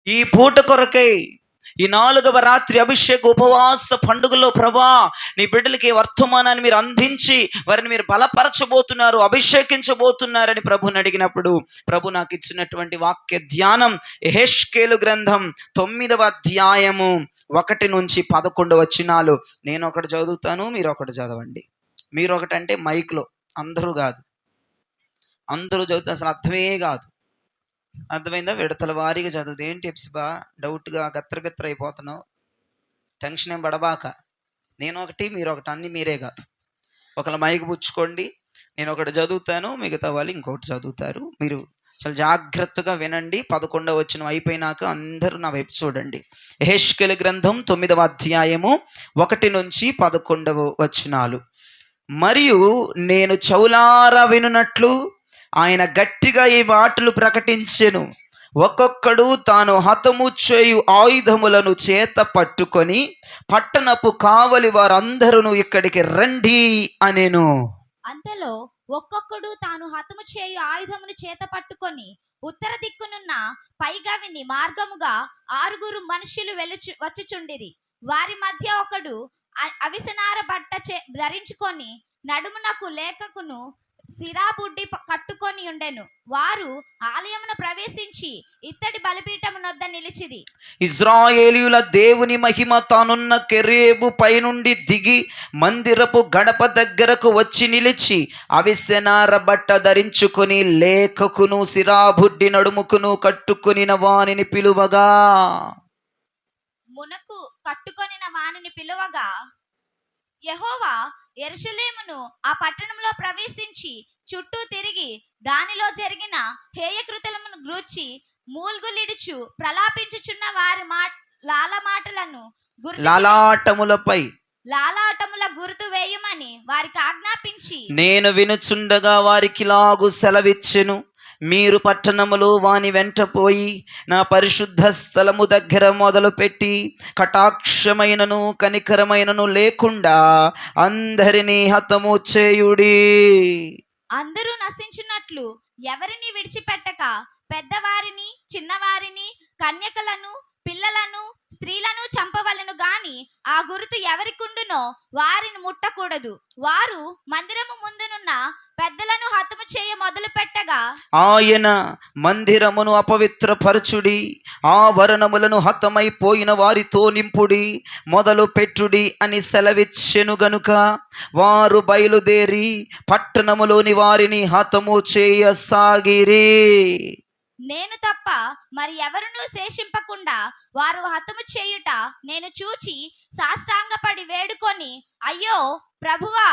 ఈ పూట కొరకై, ఈ 4వ రాత్రి అభిషేక ఉపవాస పండుగలో ప్రభా నీ బిడ్డలకి వర్తమానాన్ని మీరు అందించి వారిని మీరు బలపరచబోతున్నారు, అభిషేకించబోతున్నారని ప్రభుని అడిగినప్పుడు ప్రభు నాకు ఇచ్చినటువంటి వాక్య ధ్యానం యెహెజ్కేలు గ్రంథం 9వ అధ్యాయము 1 నుంచి 11 వచనాలు. నేను ఒకటి చదువుతాను, మీరు ఒకటి చదవండి. మీరు ఒకటంటే మైక్లో, అందరూ కాదు. అందరూ చదివితే అసలు అర్థమే కాదు. అర్థమైందా? విడతల వారీగా చదువుతుంది. ఏంటి ఎప్సిబా డౌట్గా గత్రబిత్ర అయిపోతున్నావు? టెన్షన్ ఏం పడబాక. నేను ఒకటి, మీరు ఒకటి, అన్ని మీరే కాదు. ఒకళ్ళ మైకి పుచ్చుకోండి, నేను ఒకటి చదువుతాను, మిగతా వాళ్ళు ఇంకొకటి చదువుతారు. మీరు చాలా జాగ్రత్తగా వినండి. 11వ వచనం అయిపోయినాక అందరూ నా వైపు చూడండి. యెహెజ్కేలు గ్రంథం 9వ అధ్యాయము 1 నుంచి 11 వచనాలు. మరియు నేను చెవులారా వినున్నట్లు ఆయన గట్టిగా ఈ మాటలు ప్రకటించెను. ఒక్కొక్కడు తాను హతము చేయు ఆయుధములను చేత పట్టుకొని పట్టణపు కావలి వారందరూ ఇక్కడికి రండి అనెను. అంతలో ఒక్కొక్కడు తాను హతము చేయు ఆయుధమును చేత పట్టుకొని ఉత్తర దిక్కునున్న పైగవిని మార్గముగా 6 మనుష్యులు వచ్చుచుండిరి. వారి మధ్య ఒకడు అవిసనార బట్ట ధరించుకొని నడుమునకు లేఖకును సిరాబుడ్డి కట్టుకొని ఉండెను. వారు ఆలయమును ప్రవేశించి ఇత్తడి బలిపీఠము నొద్ద నిలిచిరి. ఇశ్రాయేలీయుల దేవుని మహిమ తానున్న కెరేబు పైనుండి దిగి మందిరపు గడప దగ్గరకు వచ్చి నిలిచి అవిసెనార బట్ట ధరించుకొని లేఖకును సిరాబుడ్డి నడుముకును కట్టుకొనిన వానిని పిలువగా, మునకు కట్టుకొనిన వానిని పిలువగా యెహోవా యెరూషలేమును ఆ పట్టణంలో ప్రవేశించి చుట్టూ తిరిగి దానిలో జరిగిన హేయకృతులను గూర్చి మూల్గులిడుచు ప్రలాపించుచున్న వారి లాలాటముల గుర్తు వేయమని వారికి ఆజ్ఞాపించి, నేను వినుచుండగా వారికి లాగు సెలవిచ్చెను. మీరు పట్టణములో వాని వెంట పోయి నా పరిశుద్ధ స్థలము దగ్గర మొదలుపెట్టి కటాక్షమైనను కనికరమైనను లేకుండా అందరినీ హతము చేయుడి. అందరూ నశించున్నట్లు ఎవరిని విడిచిపెట్టక పెద్దవారిని చిన్నవారిని కన్యకలను పిల్లలను స్త్రీలను చంపవలను గాని ఆ గుర్తు ఎవరికుండునో వారిని ముట్టకూడదు. వారు మందిరము ముందునున్న పెద్దలను హతము చేయ మొదలు పెట్టగా ఆయన మందిరమును అపవిత్రపరచుడి, ఆభరణములను హతమైపోయిన వారితో నింపుడి, మొదలు పెట్టుడి అని సెలవిచ్చెను గనుక వారు బయలుదేరి పట్టణములోని వారిని హతము చేయసాగిరి. నేను తప్ప మరి ఎవరునూ శేషింపకుండా వారు హతము చేయుట నేను చూచి సాష్టాంగపడి వేడుకొని, అయ్యో ప్రభువా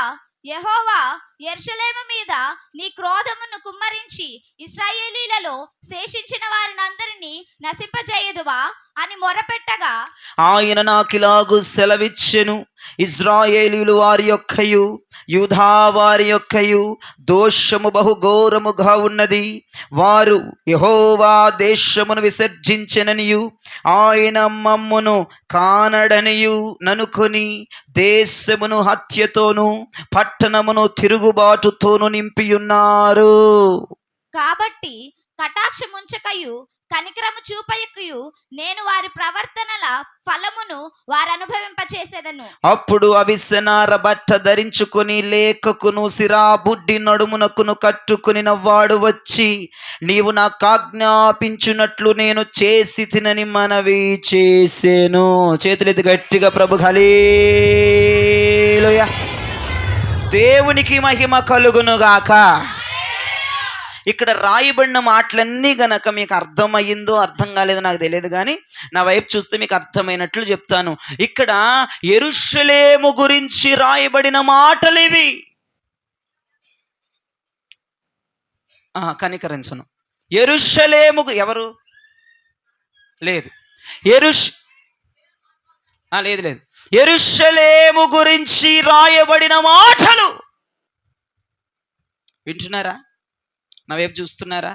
యెహోవా, యెరూషలేము మీద నీ క్రోధమును కుమ్మరించి ఇశ్రాయేలీయులలో శేషించిన వారినందరినీ నశింపజేయుదువా అని మొరపెట్టగా ఆయన నాకిలాగు సెలవిచ్చెను. ఇశ్రాయేలీయులు వారి యొక్కయు యూదా వారి యొక్కయు దోషము బహుఘోరముగా ఉన్నది. వారు యెహోవా దేశమును విసర్జించెననియు ఆయన మమ్మును కానడనియు ననుకొని దేశమును హత్యతోను పట్టణమును తిరుగుబాటుతోను నింపియున్నారు. కాబట్టి కటాక్షముంచకయు కనికరము చూపయకయు నేను వారి ప్రవర్తనల ఫలమును వారు అనుభవింపచేసేదను. అప్పుడు అవిసెనార బట్ట ధరించుకొని లేఖకును సిరాబుడ్డి నడుమునకును కట్టుకుని వాడు వచ్చి, నీవు నాకు ఆజ్ఞాపించున్నట్లు నేను చేసి తినని మనవి చేసేను. చేతులెత్తి గట్టిగా ప్రభు హల్లెలూయా. దేవునికి మహిమ కలుగునుగాక. ఇక్కడ రాయబడిన మాటలన్నీ గనక మీకు అర్థమయ్యిందో అర్థం కాలేదో నాకు తెలియదు, కానీ నా వైపు చూస్తే మీకు అర్థమైనట్లు చెప్తాను. ఇక్కడ యెరూషలేము గురించి రాయబడిన మాటలు ఇవి. కనికరించను. యెరూషలేము ఎవరు? లేదు లేదు. యెరూషలేము గురించి రాయబడిన మాటలు వింటున్నారా? నా వైపు చూస్తున్నారా?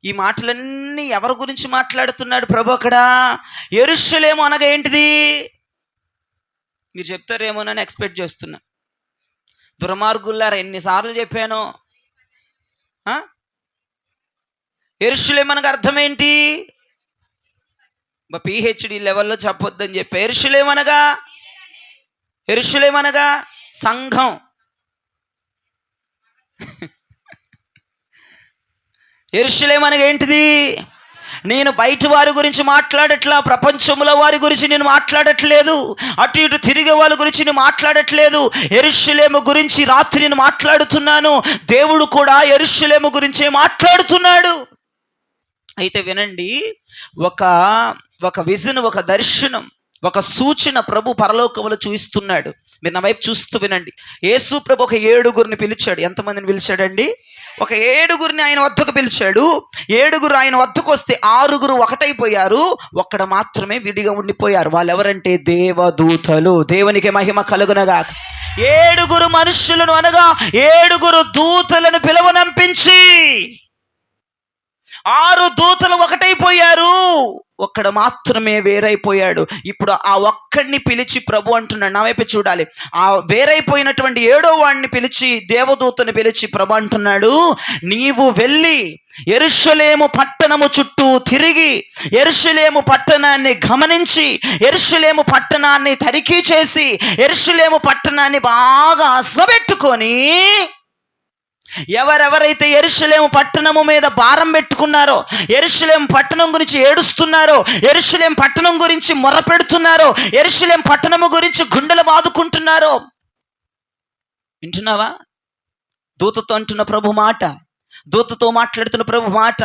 ఈ మాటలన్నీ ఎవరి గురించి మాట్లాడుతున్నాడు ప్రభు అక్కడ? యెరూషలేము అనగా ఏంటిది? మీరు చెప్తారేమోనని ఎక్స్పెక్ట్ చేస్తున్నా. దుర్మార్గులారా, ఎన్నిసార్లు చెప్పాను. యెరూషలేము అనగా అర్థం ఏంటి? పిహెచ్డి లెవెల్లో చెప్పొద్దని చెప్పి. యెరూషలేమనగా సంఘం. యెరూషలేమనగా ఏంటిది? నేను బయట వారి గురించి మాట్లాడట్లా, ప్రపంచంలో వారి గురించి నేను మాట్లాడట్లేదు, అటు ఇటు తిరిగే వాళ్ళ గురించి నేను మాట్లాడట్లేదు. యెరూషలేము గురించి రాత్రి నేను మాట్లాడుతున్నాను. దేవుడు కూడా యెరూషలేము గురించే మాట్లాడుతున్నాడు. అయితే వినండి, ఒక విజన్, ఒక దర్శనం, ఒక సూచన ప్రభు పరలోకములో చూపిస్తున్నాడు. మీరు నా వైపు చూస్తూ వినండి. యేసు ప్రభు ఒక 7 పిలిచాడు. ఎంతమందిని పిలిచాడండి? ఒక 7 ఆయన వద్దకు పిలిచాడు. 7 ఆయన వద్దకు వస్తే 6 ఒకటైపోయారు, ఒక్కడ మాత్రమే విడిగా ఉండిపోయారు. వాళ్ళు ఎవరంటే దేవదూతలు. దేవునికి మహిమ కలుగునగా. 7 మనుషులను అనగా 7 దూతలను పిలవనంపించి 6 దూతలు ఒకటైపోయారు, ఒక్కడ మాత్రమే వేరైపోయాడు. ఇప్పుడు ఆ ఒక్కడిని పిలిచి ప్రభు అంటున్నాడు, నా వైపు చూడాలి. ఆ వేరైపోయినటువంటి 7వ వాడిని పిలిచి, దేవదూతని పిలిచి ప్రభు అంటున్నాడు, నీవు వెళ్ళి యెరూషలేము పట్టణము చుట్టూ తిరిగి యెరూషలేము పట్టణాన్ని గమనించి యెరూషలేము పట్టణాన్ని తనిఖీ చేసి యెరూషలేము పట్టణాన్ని బాగా అసబెట్టుకొని, ఎవరెవరైతే యెరూషలేము పట్టణము మీద భారం పెట్టుకున్నారో, యెరూషలేము పట్టణం గురించి ఏడుస్తున్నారో, యెరూషలేము పట్టణం గురించి మొరపెడుతున్నారో, యెరూషలేము పట్టణము గురించి గుండెలు బాదుకుంటున్నారో, వింటున్నావా? దూతతో అంటున్న ప్రభు మాట, దూతతో మాట్లాడుతున్న ప్రభు మాట.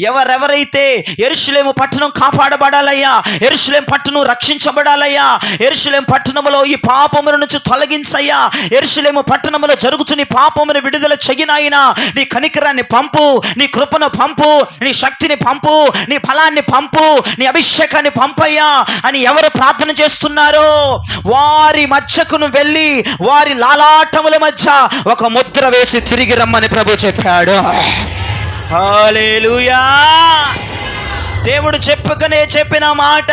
ఎవరెవరైతే యెరూషలేము పట్టణం కాపాడబడాలయ్యా, యెరూషలేము పట్టణం రక్షించబడాలయ్యా, యెరూషలేము పట్టణములో ఈ పాపముల నుంచి తొలగించయ్యా, యెరూషలేము పట్టణములో జరుగుతున్న ఈ పాపమును విడుదల చెయ్యనాయనా, నీ కనికరాన్ని పంపు, నీ కృపను పంపు, నీ శక్తిని పంపు, నీ ఫలాన్ని పంపు, నీ అభిషేకాన్ని పంపయ్యా అని ఎవరు ప్రార్థన చేస్తున్నారో వారి మధ్యకును వెళ్ళి వారి లాలాటముల మధ్య ఒక ముద్ర వేసి తిరిగి రమ్మని ప్రభు చెప్పాడు. హల్లెలూయా. దేవుడు చెప్పిన మాట,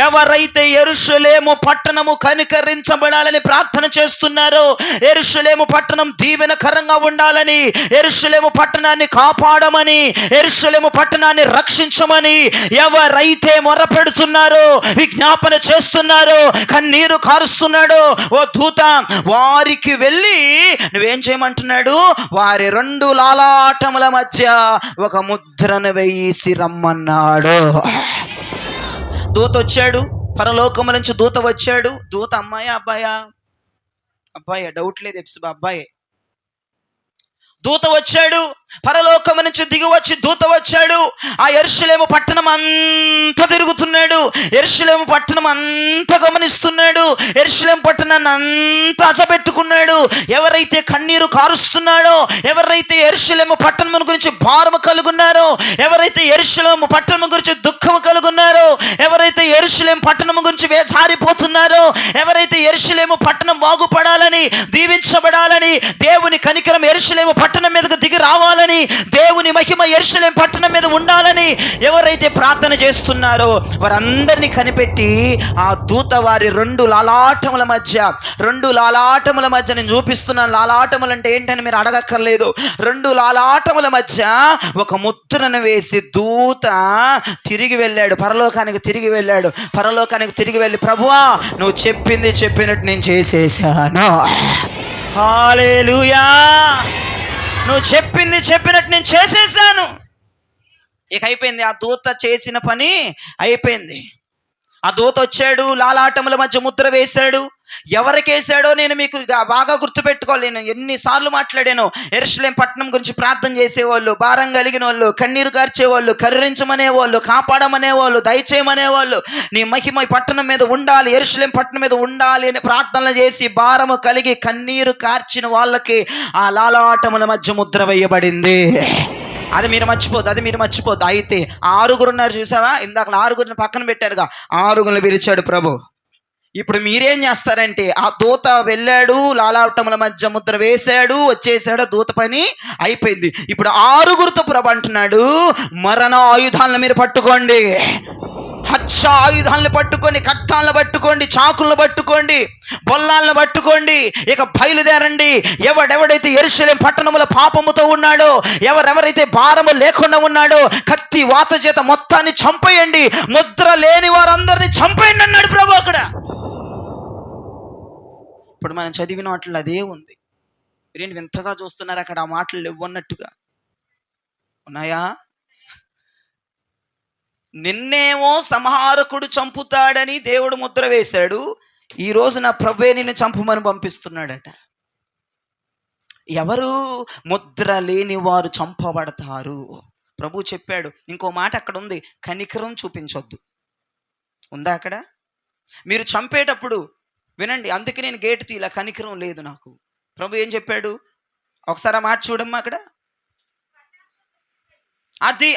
ఎవరైతే యెరూషలేము పట్టణము కనికరించబడాలని ప్రార్థన చేస్తున్నారో, యెరూషలేము పట్టణం దీవెనకరంగా ఉండాలని, యెరూషలేము పట్టణాన్ని కాపాడమని, యెరూషలేము పట్టణాన్ని రక్షించమని ఎవరైతే మొరపెడుతున్నారో, విజ్ఞాపన చేస్తున్నారో, కన్నీరు కారుస్తున్నాడో, ఓ దూత వారికి వెళ్ళి నువ్వేం చేయమంటున్నాడు? వారి 2 లాలాటముల మధ్య ఒక ముద్రను వేసి రమ్మన్నాడు. దూత వచ్చాడు, పరలోకము నుంచి దూత వచ్చాడు. దూత అమ్మాయా అబ్బాయా? అబ్బాయా, డౌట్ లేదు, అబ్బాయే. దూత వచ్చాడు, పరలోకము నుంచి దిగి వచ్చి దూత వచ్చాడు. ఆ యెరూషలేము పట్టణం అంతా తిరుగుతున్నాడు, యెరూషలేము పట్టణం అంతా గమనిస్తున్నాడు, యెరూషలేము పట్టణాన్ని అంతా అసపెట్టుకున్నాడు. ఎవరైతే కన్నీరు కారుస్తున్నాడో, ఎవరైతే యెరూషలేము పట్టణం గురించి భారము కలుగున్నారో, ఎవరైతే యెరూషలేము పట్టణం గురించి దుఃఖము కలుగున్నారో, ఎవరైతే యెరూషలేము పట్టణం గురించి వేసారిపోతున్నారో, ఎవరైతే యెరూషలేము పట్టణం బాగుపడాలని, దీవించబడాలని, దేవుని కనికరం యెరూషలేము పట్టణం మీదకు దిగి రావాలని, దేవుని మహిమ యెరూషలేము పట్టణం మీద ఉండాలని ఎవరైతే ప్రార్థన చేస్తున్నారో వారందరినీ కనిపెట్టి ఆ దూత వారి 2 లాలాటముల మధ్య నేను చూపిస్తున్నాను. లాలాటములు అంటే ఏంటని మీరు అడగక్కర్లేదు. 2 లాలాటముల మధ్య ఒక ముద్రను వేసి దూత తిరిగి వెళ్ళాడు, పరలోకానికి తిరిగి వెళ్ళి, ప్రభువా నువ్వు చెప్పినట్టు నేను చేసేసాను. హల్లెలూయా. నువ్వు చెప్పినట్టు నేను చేసేసాను. ఇక అయిపోయింది, ఆ దూత చేసిన పని అయిపోయింది. ఆ దూత వచ్చాడు, లాలాటముల మధ్య ముద్ర వేశాడు. ఎవరికి వేశాడో నేను మీకు బాగా గుర్తుపెట్టుకోవాలి. నేను ఎన్నిసార్లు మాట్లాడాను. యెరూషలేము పట్టణం గురించి ప్రార్థన చేసేవాళ్ళు, భారం కలిగిన వాళ్ళు, కన్నీరు కార్చేవాళ్ళు, కరుణించమనేవాళ్ళు, కాపాడమనేవాళ్ళు, దయచేయమనేవాళ్ళు, నీ మహిమ ఈ పట్టణం మీద ఉండాలి, యెరూషలేము పట్టణం మీద ఉండాలి అని ప్రార్థనలు చేసి భారము కలిగి కన్నీరు కార్చిన వాళ్ళకి ఆ లాలాటముల మధ్య ముద్ర వేయబడింది. అది మీరు మర్చిపోద్దు. అయితే 6 ఉన్నారు చూసావా? ఇందాక 6 పక్కన పెట్టారుగా, 6 పిలిచాడు ప్రభు. ఇప్పుడు మీరేం చేస్తారంటే, ఆ దూత వెళ్ళాడు, లాలాటముల మధ్య ముద్ర వేశాడు, వచ్చేసాడు, దూత పని అయిపోయింది. ఇప్పుడు 6 ప్రభు అంటున్నాడు, మరణ ఆయుధాలను మీరు పట్టుకోండి, హత్య ఆయుధాలను పట్టుకొని, కట్టాలను పట్టుకోండి, చాకులను పట్టుకోండి, బొల్లాలను పట్టుకోండి, ఇక బయలుదేరండి. ఎవడెవడైతే యెరూషలేము పట్టణముల పాపముతో ఉన్నాడో, ఎవరెవరైతే భారము లేకుండా ఉన్నాడో, కత్తి వాత చేత మొత్తాన్ని చంపేయండి, ముద్ర లేని వారందరినీ చంపేయండి అన్నాడు ప్రభు అక్కడ. ఇప్పుడు మనం చదివిన వాటిలో అదే ఉంది. మీరేంటి వింతగా చూస్తున్నారు? అక్కడ ఆ మాటలు ఇవ్వన్నట్టుగా ఉన్నాయా? నిన్నేమో సంహారకుడు చంపుతాడని దేవుడు ముద్ర వేశాడు, ఈ రోజు నా ప్రభువే నిన్ను చంపమని పంపిస్తున్నాడట. ఎవరు? ముద్ర లేని వారు చంపబడతారు. ప్రభు చెప్పాడు. ఇంకో మాట అక్కడ ఉంది, కనికరం చూపించొద్దు. ఉందా అక్కడ? మీరు చంపేటప్పుడు వినండి, అందుకే నేను గేటు తీలా, కనికరం లేదు నాకు. ప్రభు ఏం చెప్పాడు? ఒకసారి ఆ మాట చూడమ్మా అక్కడ.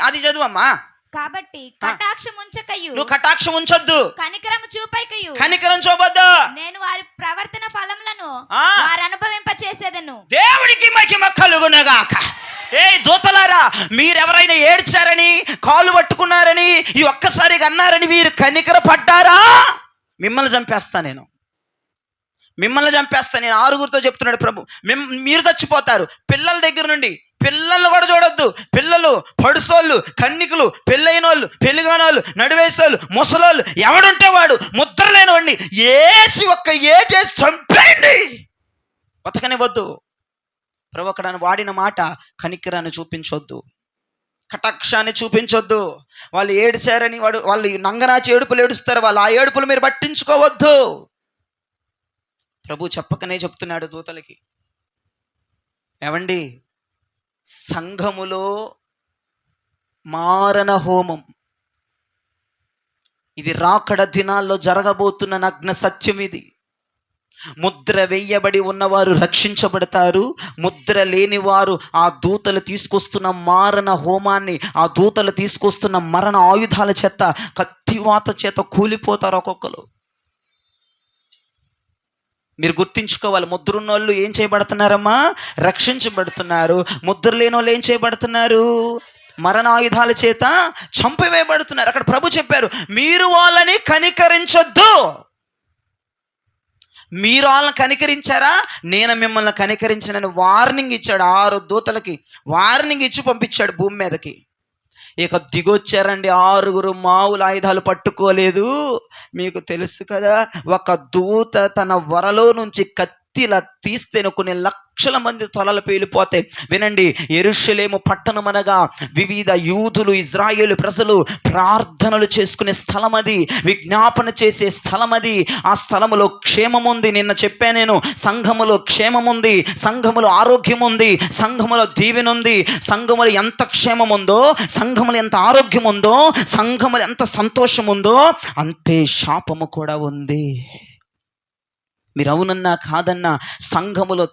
అది చదువమ్మా. కాబట్టి కటాక్షం ఉంచకయు, నువ్వు కటాక్షం ఉంచొద్దు, కనికరం చూపైకయు, కనికరం చూపొద్దు, నేను వారి ప్రవర్తన ఫలములను ఆ, వారు అనుభవింప చేసేదను. దేవుడికి మహిమ కలుగునుగాక. ఏ దూతలారా, మీరెవరైనా ఏడ్చారని, కాలు పట్టుకున్నారని, ఈ ఒక్కసారిగా అన్నారని మీరు కనికర పడ్డారా? మిమ్మల్ని చంపేస్తా నేను, మిమ్మల్ని చంపేస్తా నేను. 6గురితో చెప్తున్నాడు ప్రభు. మీరు చచ్చిపోతారు. పిల్లల దగ్గర నుండి, పిల్లలు కూడా చూడొద్దు, పిల్లలు, పడుసోళ్ళు, కన్నికలు, పెళ్ళైనోళ్ళు, పెళ్లిగానోళ్ళు, నడివేసోళ్ళు, ముసలోళ్ళు, ఎవడుంటే వాడు, ముద్ర లేనివాడిని ఏసి ఒక్క ఏటేసి చంపేయండి, బతకనివ్వద్దు. ప్రభు అక్కడ వాడిన మాట కనికరాన్ని చూపించొద్దు, కటాక్షాన్ని చూపించొద్దు. వాళ్ళు ఏడ్చారని వాళ్ళు నంగనాచి ఏడుపులు ఏడుస్తారు, వాళ్ళు ఆ ఏడుపులు మీరు పట్టించుకోవద్దు. ప్రభు చెప్పకనే చెప్తున్నాడు దూతలకి, ఏవండి, సంఘములో మారణ హోమం, ఇది రాకడ దినాల్లో జరగబోతున్న నగ్న సత్యం. ఇది ముద్ర వేయబడి ఉన్నవారు రక్షించబడతారు, ముద్ర లేని వారు ఆ దూతలు తీసుకొస్తున్న మారణ హోమాన్ని, ఆ దూతలు తీసుకొస్తున్న మరణ ఆయుధాల చేత, కత్తివాత చేత కూలిపోతారు ఒక్కొక్కరు. మీరు గుర్తించుకోవాలి, ముద్ర ఉన్న వాళ్ళు ఏం చేయబడుతున్నారమ్మా? రక్షించబడుతున్నారు. ముద్ర లేని వాళ్ళు ఏం చేయబడుతున్నారు? మరణ ఆయుధాల చేత చంపివేయబడుతున్నారు. అక్కడ ప్రభు చెప్పారు, మీరు వాళ్ళని కనికరించొద్దు. మీరు వాళ్ళని కనికరించారా? నేను మిమ్మల్ని కనికరించినని వార్నింగ్ ఇచ్చాడు. 6 దూతలకి వార్నింగ్ ఇచ్చి పంపించాడు భూమి మీదకి. ఇక దిగొచ్చారండి 6గురు. మామూలు ఆయుధాలు పట్టుకోలేదు. మీకు తెలుసు కదా, ఒక దూత తన వరలో నుంచి కత్తిలా తీస్తేనే కొన్ని లక్షల మంది తలలు పేలిపోతాయి. వినండి, యెరూషలేము పట్టణం అనగా వివిధ యూదులు, ఇజ్రాయేలు ప్రజలు ప్రార్థనలు చేసుకునే స్థలం అది, విజ్ఞాపన చేసే స్థలం అది. ఆ స్థలములో క్షేమం ఉంది. నిన్న చెప్పాను నేను, సంఘములో క్షేమం ఉంది, సంఘములో ఆరోగ్యం ఉంది, సంఘములో దీవెన ఉంది. సంఘములో ఎంత క్షేమం ఉందో, సంఘములో ఎంత ఆరోగ్యం ఉందో, సంఘములో ఎంత సంతోషం ఉందో, అంతే శాపము కూడా ఉంది. మీరు అవునన్నా కాదన్నా సంఘములో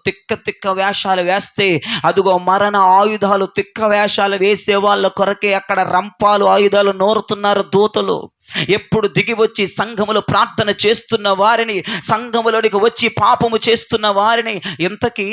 తిక్క వేషాలు వేస్తే, అదిగో మరణ ఆయుధాలు తిక్క వేషాలు వేసే వాళ్ళ కొరకే అక్కడ రంపాలు ఆయుధాలు నోరుతున్నారు దూతలు. ఎప్పుడు దిగి వచ్చి సంఘములో ప్రార్థన చేస్తున్న వారిని, సంఘములోనికి వచ్చి పాపము చేస్తున్న వారిని, ఇంతకీ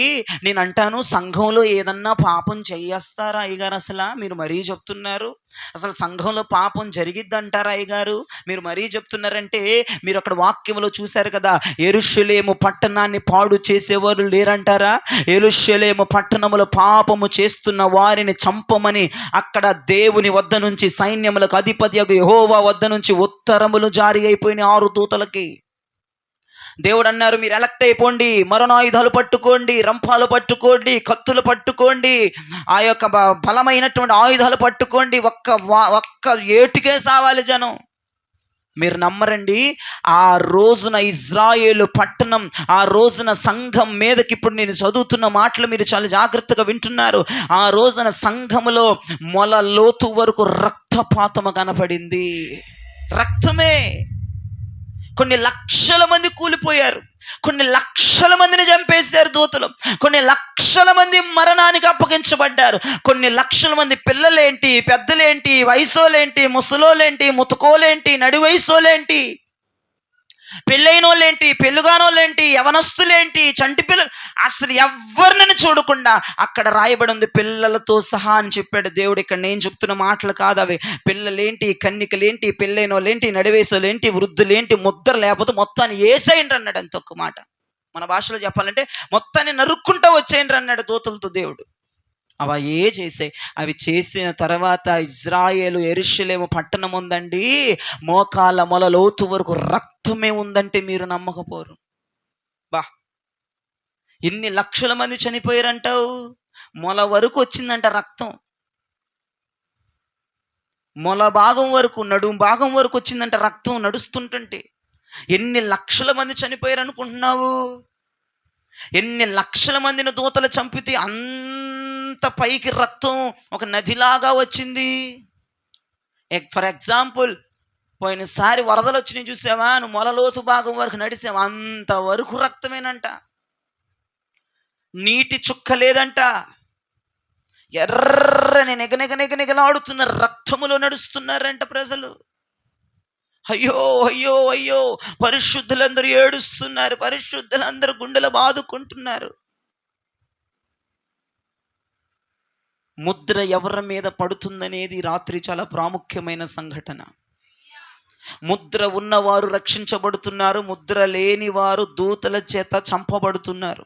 నేను అంటాను, సంఘంలో ఏదన్నా పాపం చేయేస్తారా అయ్యగారు? అసలు మీరు మరీ చెప్తున్నారు, అసలు సంఘంలో పాపం జరిగిద్దంటారా అయ్యగారు? మీరు మరీ చెప్తున్నారంటే, మీరు అక్కడ వాక్యంలో చూశారు కదా, యెరూషలేము పట్టణాన్ని పాడు చేసేవారు లేరంటారా? యెరూషలేము పట్టణములో పాపము చేస్తున్న వారిని చంపమని అక్కడ దేవుని వద్ద నుంచి, సైన్యములకు అధిపతి యెహోవా వద్ద నుంచి ఉత్తరములు జారీ అయిపోయినాయి 6 దూతలకి. దేవుడు అన్నారు, మీరు ఎలక్ట్ అయిపోండి, మరణాయుధాలు పట్టుకోండి, రంపాలు పట్టుకోండి, కత్తులు పట్టుకోండి, ఆ యొక్క బలమైనటువంటి ఆయుధాలు పట్టుకోండి. ఒక్క ఏటుకే సావాలి జనం. మీరు నమ్మరండి, ఆ రోజున ఇజ్రాయేలు పట్టణం, ఆ రోజున సంఘం మీదకి, ఇప్పుడు నేను చదువుతున్న మాటలు మీరు చాలా జాగ్రత్తగా వింటున్నారు, ఆ రోజున సంఘములో మొల లోతు వరకు రక్తపాతము కనపడింది. రక్తమే. కొన్ని లక్షల మంది కూలిపోయారు, కొన్ని లక్షల మందిని చంపేశారు దూతలు, కొన్ని లక్షల మంది మరణానికి అప్పగించబడ్డారు, కొన్ని లక్షల మంది పిల్లలేంటి, పెద్దలేంటి, వయసోలేంటి, ముసలోలేంటి, ముతకోలేంటి, నడి వయసోలేంటి, పెళ్ళైనోళ్ళేంటి, పెళ్ళుగానోళ్ళేంటి, యవనస్తులేంటి, చంటి పిల్లలు, అసలు ఎవరినని చూడకుండా అక్కడ రాయబడి ఉంది పిల్లలతో సహా అని చెప్పాడు దేవుడు. ఇక్కడ నేను చెప్తున్న మాటలు కాదు అవి. పిల్లలేంటి, కన్నికలేంటి, పెళ్ళైనోళ్ళేంటి, నడివేసోళ్ళేంటి, వృద్ధులేంటి, ముద్ర లేకపోతే మొత్తాన్ని ఏసేయండి అన్నాడు. అంత ఒక్క మాట. మన భాషలో చెప్పాలంటే మొత్తాన్ని నరుక్కుంటూ వచ్చేయండి అన్నాడు దూతలతో దేవుడు. అవి ఏ చేసాయి. అవి చేసిన తర్వాత ఇజ్రాయేలు యెరూషలేము పట్టణం ఉందండి, మోకాళ్ళ మొల లోతు వరకు రక్తమే ఉందంటే మీరు నమ్మకపోరు. బా, ఇన్ని లక్షల మంది చనిపోయారంటావు, మొల వరకు వచ్చిందంట రక్తం. మొల భాగం వరకు, నడుము భాగం వరకు వచ్చిందంట రక్తం నడుస్తుంటుంటే. ఎన్ని లక్షల మంది చనిపోయారు అనుకుంటున్నావు? ఎన్ని లక్షల మందిని దూతలు చంపితే అంత పైకి రక్తం ఒక నదిలాగా వచ్చింది. ఫర్ ఎగ్జాంపుల్, పోయినసారి వరదలు వచ్చినాయి చూసావా, నువ్వు మొలలోతు భాగం వరకు నడిసావు, అంతవరకు రక్తమేనంట. నీటి చుక్క లేదంట. ఎర్రని నిగనిగలాడుతున్న రక్తములో నడుస్తున్నారంట ప్రజలు. అయ్యో అయ్యో అయ్యో, పరిశుద్ధులందరూ ఏడుస్తున్నారు, పరిశుద్ధులందరూ గుండెలు బాదుకుంటున్నారు. ముద్ర ఎవరి మీద పడుతుందనేది రాత్రి చాలా ప్రాముఖ్యమైన సంఘటన. ముద్ర ఉన్నవారు రక్షించబడుతున్నారు, ముద్ర లేని వారు దూతల చేత చంపబడుతున్నారు.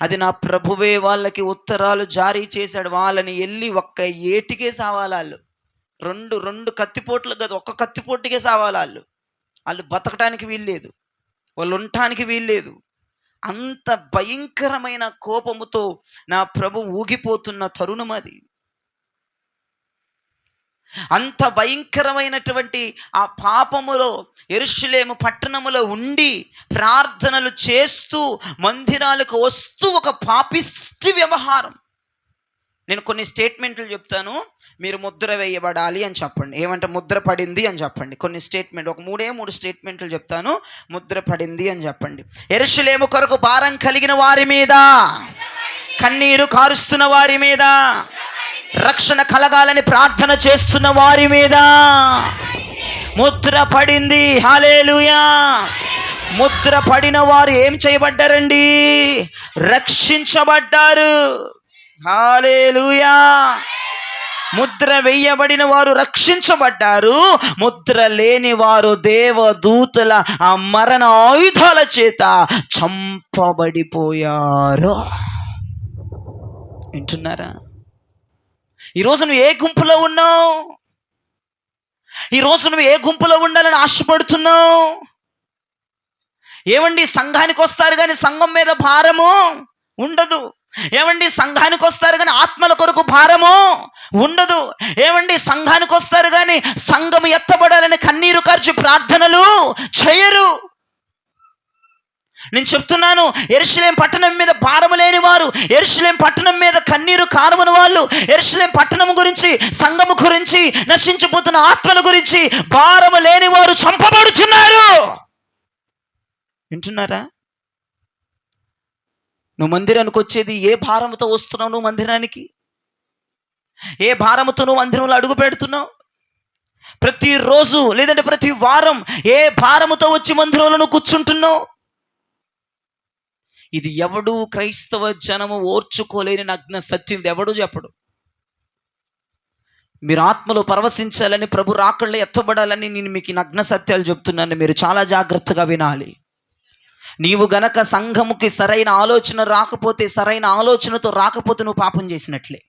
అది నా ప్రభువే వాళ్ళకి ఉత్తరాలు జారీ చేశాడు. వాళ్ళని వెళ్ళి ఒక్క ఏటికే సావాలాళ్ళు. రెండు కత్తిపోట్లు కదా, ఒక్క కత్తిపోటుకే సావాలాళ్ళు. వాళ్ళు బతకటానికి వీల్లేదు, వాళ్ళు ఉండటానికి వీల్లేదు. అంత భయంకరమైన కోపముతో నా ప్రభు ఊగిపోతున్న తరుణం అది. అంత భయంకరమైనటువంటి ఆ పాపములో యెరూషలేము పట్టణములో ఉండి ప్రార్థనలు చేస్తూ మందిరాలకు వస్తూ ఒక పాపిష్టి వ్యవహారం. నేను కొన్ని స్టేట్మెంట్లు చెప్తాను, మీరు ముద్ర వేయబడాలి అని చెప్పండి. ఏమంటే ముద్ర పడింది అని చెప్పండి. కొన్ని స్టేట్మెంట్, ఒక మూడు స్టేట్మెంట్లు చెప్తాను, ముద్ర పడింది అని చెప్పండి. యెరూషలేము కొరకు భారం కలిగిన వారి మీద, కన్నీరు కారుస్తున్న వారి మీద, రక్షణ కలగాలని ప్రార్థన చేస్తున్న వారి మీద ముద్ర పడింది. హల్లెలూయా. ముద్ర పడిన వారు ఏం చేయబడ్డారండి? రక్షించబడ్డారు. హల్లెలూయా. ముద్ర వేయబడిన వారు రక్షించబడ్డారు. ముద్ర లేని వారు దేవదూతల ఆ మరణ ఆయుధాల చేత చంపబడిపోయారు. వింటున్నారా? ఈరోజు నువ్వు ఏ గుంపులో ఉన్నావు? ఈరోజు నువ్వు ఏ గుంపులో ఉండాలని ఆశపడుతున్నావు? ఏమండి, సంఘానికి వస్తారు కానీ సంఘం మీద భారము ఉండదు. ఏమండి, సంఘానికి వస్తారు కానీ ఆత్మల కొరకు భారము ఉండదు. ఏమండి, సంఘానికి వస్తారు కానీ సంఘం ఎత్తబడాలని కన్నీరు కార్చి ప్రార్థనలు చేయరు. నేను చెప్తున్నాను, యెరూషలేం పట్టణం మీద భారము లేని వారు, యెరూషలేం పట్టణం మీద కన్నీరు కారమని వాళ్ళు, యెరూషలేం పట్టణం గురించి, సంఘము గురించి, నశించిపోతున్న ఆత్మల గురించి భారము లేని వారు చంపబడుతున్నారు. వింటున్నారా? నువ్వు మందిరానికి వచ్చేది ఏ భారముతో వస్తున్నావు? నువ్వు మందిరానికి ఏ భారముతో నువ్వు మందిరంలో అడుగు పెడుతున్నావు? ప్రతిరోజు లేదంటే ప్రతి వారం ఏ భారముతో వచ్చి మందిరంలో నువ్వు కూర్చుంటున్నావు? ఇది ఎవడు క్రైస్తవ జనము ఓర్చుకోలేని నగ్న సత్యం. ఎవడు చెప్పడు. మీరు ఆత్మలో పరవశించాలని, ప్రభు రాకళ్ళు ఎత్తబడాలని నేను మీకు నగ్న సత్యాలు చెప్తున్నాను. మీరు చాలా జాగ్రత్తగా వినాలి. నీవు గనక సంఘముకి సరైన ఆలోచన రాకపోతే, సరైన ఆలోచనతో రాకపోతే నువ్వు పాపం చేసినట్లే.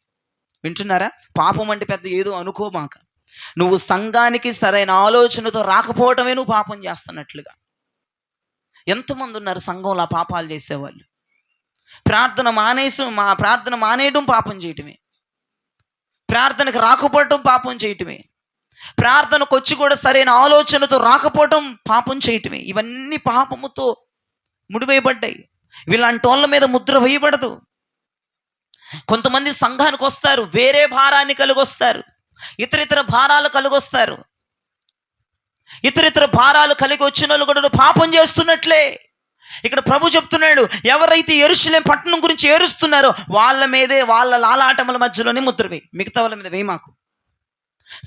వింటున్నారా? పాపం అంటే పెద్ద ఏదో అనుకోమాక. నువ్వు సంఘానికి సరైన ఆలోచనతో రాకపోవటమే నువ్వు పాపం చేస్తున్నట్లుగా. ఎంతమంది ఉన్నారు సంఘంలో పాపాలు చేసేవాళ్ళు? ప్రార్థన మానేయడం పాపం చేయటమే, ప్రార్థనకు రాకపోవటం పాపం చేయటమే, ప్రార్థనకు వచ్చి కూడా సరైన ఆలోచనతో రాకపోవటం పాపం చేయటమే. ఇవన్నీ పాపముతో ముడివేయబడ్డాయి. వీళ్ళంటి వాళ్ళ మీద ముద్ర వేయబడదు. కొంతమంది సంఘానికి వస్తారు, వేరే భారాన్ని కలిగి వస్తారు, ఇతర భారాలు కలిగి వస్తారు. ఇతర భారాలు కలిగి వచ్చిన వాళ్ళు కూడా పాపం చేస్తున్నట్లే. ఇక్కడ ప్రభు చెప్తున్నాడు, ఎవరైతే యెరూషలేం పట్టణం గురించి ఏరుస్తున్నారో వాళ్ళ మీదే, వాళ్ళ లాలాటముల మధ్యలోనే ముద్ర వేయి, మిగతా వాళ్ళ మీద వేయి మాకు.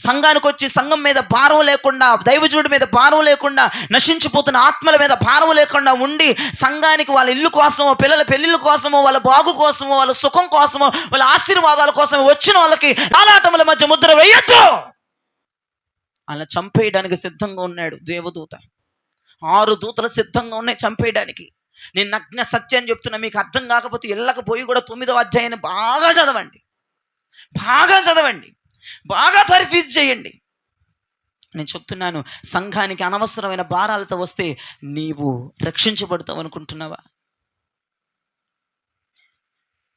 సంఘానికి వచ్చి సంఘం మీద భారం లేకుండా, దైవజనుడి మీద భారం లేకుండా, నశించిపోతున్న ఆత్మల మీద భారం లేకుండా ఉండి, సంఘానికి వాళ్ళ ఇల్లు కోసమో, పిల్లల పెళ్ళిళ్ళ కోసమో, వాళ్ళ బాగు కోసమో, వాళ్ళ సుఖం కోసమో, వాళ్ళ ఆశీర్వాదాల కోసమో వచ్చిన వాళ్ళకి ఆలాటముల మధ్య ముద్ర వేయొద్దు. అలా చంపేయడానికి సిద్ధంగా ఉన్నాడు దేవదూత. 6 దూతలు సిద్ధంగా ఉన్నాయి చంపేయడానికి. నేను నగ్న సత్యాన్ని చెప్తున్నా, మీకు అర్థం కాకపోతే ఇళ్ళకు పోయి కూడా 9వ అధ్యాయాన్ని బాగా చదవండి, బాగా తర్ఫీదు చేయండి. నేను చెప్తున్నాను, సంఘానికి అనవసరమైన భారాలతో వస్తే నీవు రక్షించబడతావు అనుకుంటున్నావా?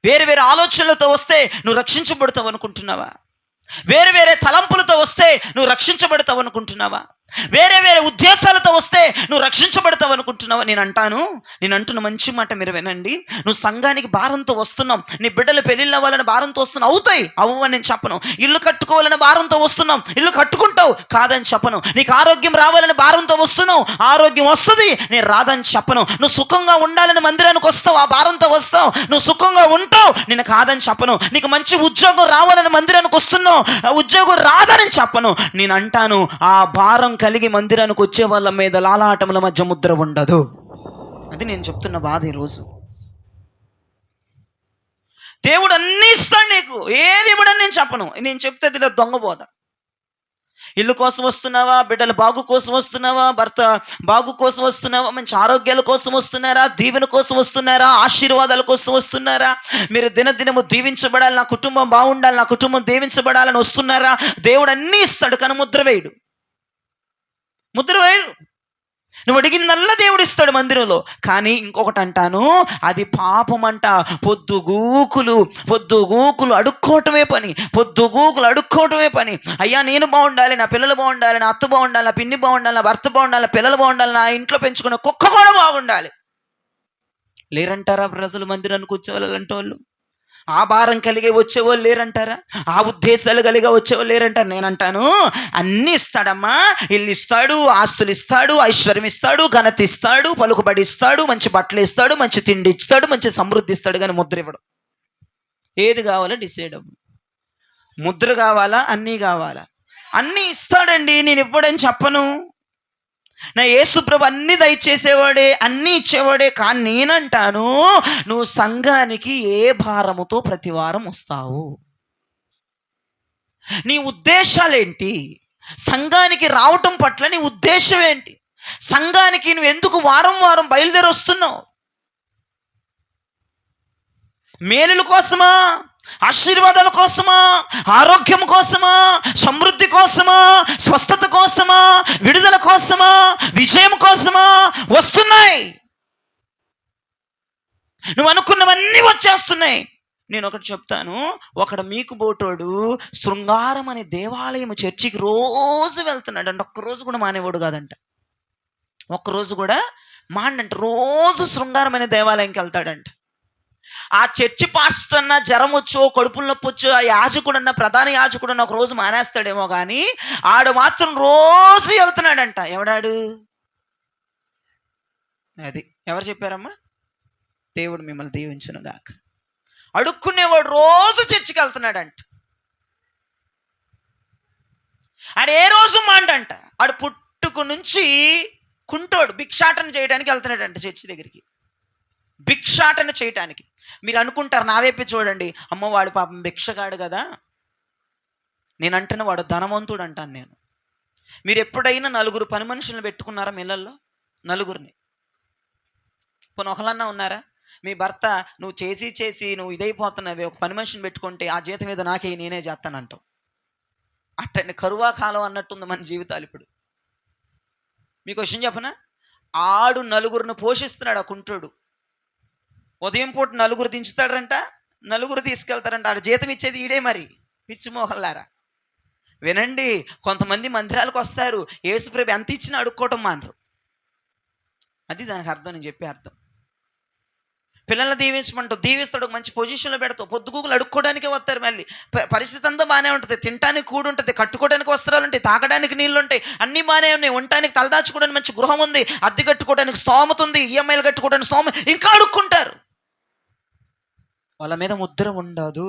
వేరే వేరే ఆలోచనలతో వస్తే నువ్వు రక్షించబడతావు అనుకుంటున్నావా? వేరే వేరే తలంపులతో వస్తే నువ్వు రక్షించబడతావు అనుకుంటున్నావా? వేరే వేరే ఉద్దేశాలతో వస్తే నువ్వు రక్షించబడతావు అనుకుంటున్నావా? నేను అంటున్న మంచి మాట మీరు వినండి. నువ్వు సంఘానికి భారంతో వస్తున్నాం, నీ బిడ్డలు పెళ్ళిళ్ళు అవ్వాలని భారంతో వస్తున్నావు, అవుతాయి, అవ్వని నేను చెప్పను. ఇల్లు కట్టుకోవాలని భారంతో వస్తున్నాం, ఇల్లు కట్టుకుంటావు, కాదని చెప్పను. నీకు ఆరోగ్యం రావాలని భారంతో వస్తున్నావు, ఆరోగ్యం వస్తుంది, నేను రాదని చెప్పను. నువ్వు సుఖంగా ఉండాలని మందిరానికి వస్తావు, ఆ భారంతో వస్తావు, నువ్వు సుఖంగా ఉంటావు, నేను కాదని చెప్పను. నీకు మంచి ఉద్యోగం రావాలని మందిరానికి వస్తున్నావు, ఉద్యోగం రాదని చెప్పను. నేను అంటాను, ఆ భారం కలిగి మందిరానికి వచ్చే వాళ్ళ మీద లాలాటముల మధ్య ముద్ర ఉండదు. అది నేను చెప్తున్న బాధ. ఈరోజు దేవుడు అన్నీ ఇస్తాడు నీకు, ఏది ఇవ్వడని నేను చెప్పను. నేను చెప్తే అది దొంగబోధ. ఇల్లు కోసం వస్తున్నావా, బిడ్డల బాగు కోసం వస్తున్నావా, భర్త బాగు కోసం వస్తున్నావా, మంచి ఆరోగ్యాల కోసం వస్తున్నారా, దీవెన కోసం వస్తున్నారా, ఆశీర్వాదాల కోసం వస్తున్నారా, మీరు దినదినము దీవించబడాలి, నా కుటుంబం బాగుండాలి, నా కుటుంబం దీవించబడాలని వస్తున్నారా? దేవుడు అన్నీ ఇస్తాడు, కానీ ముద్ర వేయడు. నువ్వు అడిగిందల్లా దేవుడు ఇస్తాడు మందిరంలో. కానీ ఇంకొకటి అంటాను, అది పాపం అంట. పొద్దుగూకులు అడుక్కోవటమే పని. అయ్యా నేను బాగుండాలి, నా పిల్లలు బాగుండాలి, నా అత్త బాగుండాలి, నా పిన్ని బాగుండాలి, నా భర్త బాగుండాలి, నా పిల్లలు బాగుండాలి, నా ఇంట్లో పెంచుకునే కుక్క కూడా బాగుండాలి. లేరంటారా ప్రజలు మందిరానికి వచ్చేవాళ్ళంటే వాళ్ళు? ఆ భారం కలిగే వచ్చేవాళ్ళు లేరంటారా? ఆ ఉద్దేశాలు కలిగే వచ్చేవాళ్ళు లేరంటారు? నేనంటాను, అన్నీ ఇస్తాడమ్మా. ఇల్లు ఇస్తాడు, ఆస్తులు ఇస్తాడు, ఐశ్వర్యం ఇస్తాడు, ఘనత ఇస్తాడు, పలుకుబడి ఇస్తాడు, మంచి బట్టలు ఇస్తాడు, మంచి తిండి ఇస్తాడు, మంచి సమృద్ధి ఇస్తాడు, కానీ ముద్ర ఇవ్వడు. ఏది కావాలో డిసైడ్ అవ్వు. ముద్ర కావాలా, అన్నీ కావాలా? అన్నీ ఇస్తాడండి, నేను ఇవ్వడని చెప్పను. నా యేసుప్రభు అన్ని దయచేసేవాడే, అన్నీ ఇచ్చేవాడే. కానీ నేనంటాను, నువ్వు సంఘానికి ఏ భారముతో ప్రతివారం వస్తావు? నీ ఉద్దేశాలేంటి? సంఘానికి రావటం పట్ల నీ ఉద్దేశం ఏంటి? సంఘానికి నువ్వు ఎందుకు వారం వారం బయలుదేరి వస్తున్నావు? మేలుల కోసమా, ఆశీర్వాదాల కోసమా, ఆరోగ్యం కోసమా, సమృద్ధి కోసమా, స్వస్థత కోసమా, విడుదల కోసమా, విజయం కోసమా వస్తున్నాయి? నువ్వు అనుకున్నవన్నీ వచ్చేస్తున్నాయి. నేను ఒకటి చెప్తాను, ఒకడు మీకు బోటోడు శృంగారం అనే దేవాలయం చర్చికి రోజు వెళ్తున్నాడు అంట. ఒక్కరోజు కూడా మానేవాడు కాదంట, ఒక్కరోజు కూడా మాండంట. రోజు శృంగారం అనే దేవాలయంకి వెళ్తాడంట. ఆ చర్చి పాస్టర్ అన్న జ్వరం వచ్చో, కడుపులు నొప్పి వచ్చో, ఆ యాజకుడన్న, ప్రధాన యాజకుడన్న ఒక రోజు మానేస్తాడేమో, కానీ ఆడు మాత్రం రోజు వెళ్తున్నాడంట. ఎవడాడు? అది ఎవరు చెప్పారమ్మా? దేవుడు మిమ్మల్ని దీవించును గాక. అడుక్కునేవాడు రోజు చర్చికి వెళ్తున్నాడంట. ఆడు ఏ రోజు మాండంట. ఆడు పుట్టుకు నుంచి కుంటోడు, భిక్షాటన చేయడానికి వెళ్తున్నాడంట చర్చి దగ్గరికి, భిక్షాటన చేయటానికి. మీరు అనుకుంటారు, నా వైపు చూడండి, అమ్మ వాడు పాపం భిక్షగాడు కదా. నేను అంటున్నా, వాడు ధనవంతుడు అంటాను నేను. మీరు ఎప్పుడైనా 4 పని మనుషులను పెట్టుకున్నారా మిల్లల్లో? 4 పోనీ ఒకలన్నా ఉన్నారా? మీ భర్త నువ్వు చేసి నువ్వు ఇదైపోతున్నావే, ఒక పని మనిషిని పెట్టుకుంటే ఆ జీతం మీద నాకే, నేనే చేస్తానంటావు. అట్టండి కరువా కాలం అన్నట్టుంది మన జీవితాలు ఇప్పుడు. మీకు విషయం చెప్పనా? ఆడు 4 పోషిస్తున్నాడు. ఆ కుంటుడు ఉదయం పూట 4 దించుతాడంట, 4 తీసుకెళ్తారంట. ఆడు జీతం ఇచ్చేది ఈడే. మరి పిచ్చి మోహల్లారా వినండి, కొంతమంది మందిరాలకు వస్తారు, యేసుప్రభు ఎంత ఇచ్చినా అడుక్కోవటం మానరు. అది దానికి అర్థం, నేను చెప్పే అర్థం. పిల్లల్ని దీవించమంటావు, దీవిస్తాడు, మంచి పొజిషన్లో పెడతావు, పొద్దుగూకులు అడుక్కోవడానికే వస్తారు. మళ్ళీ పరిస్థితి అంతా బాగానే ఉంటుంది, తినడానికి కూడు ఉంటుంది, కట్టుకోవడానికి వస్త్రాలు ఉంటాయి, తాగడానికి నీళ్ళు ఉంటాయి, అన్నీ బాగానే ఉన్నాయి, ఉండటానికి తలదాచుకోవడానికి మంచి గృహం ఉంది, అద్దె కట్టుకోవడానికి స్తోమత ఉంది, ఈఎంఐలు కట్టుకోవడానికి స్తోమత, ఇంకా అడుక్కుంటారు. వాళ్ళ మీద ముద్ర ఉండదు,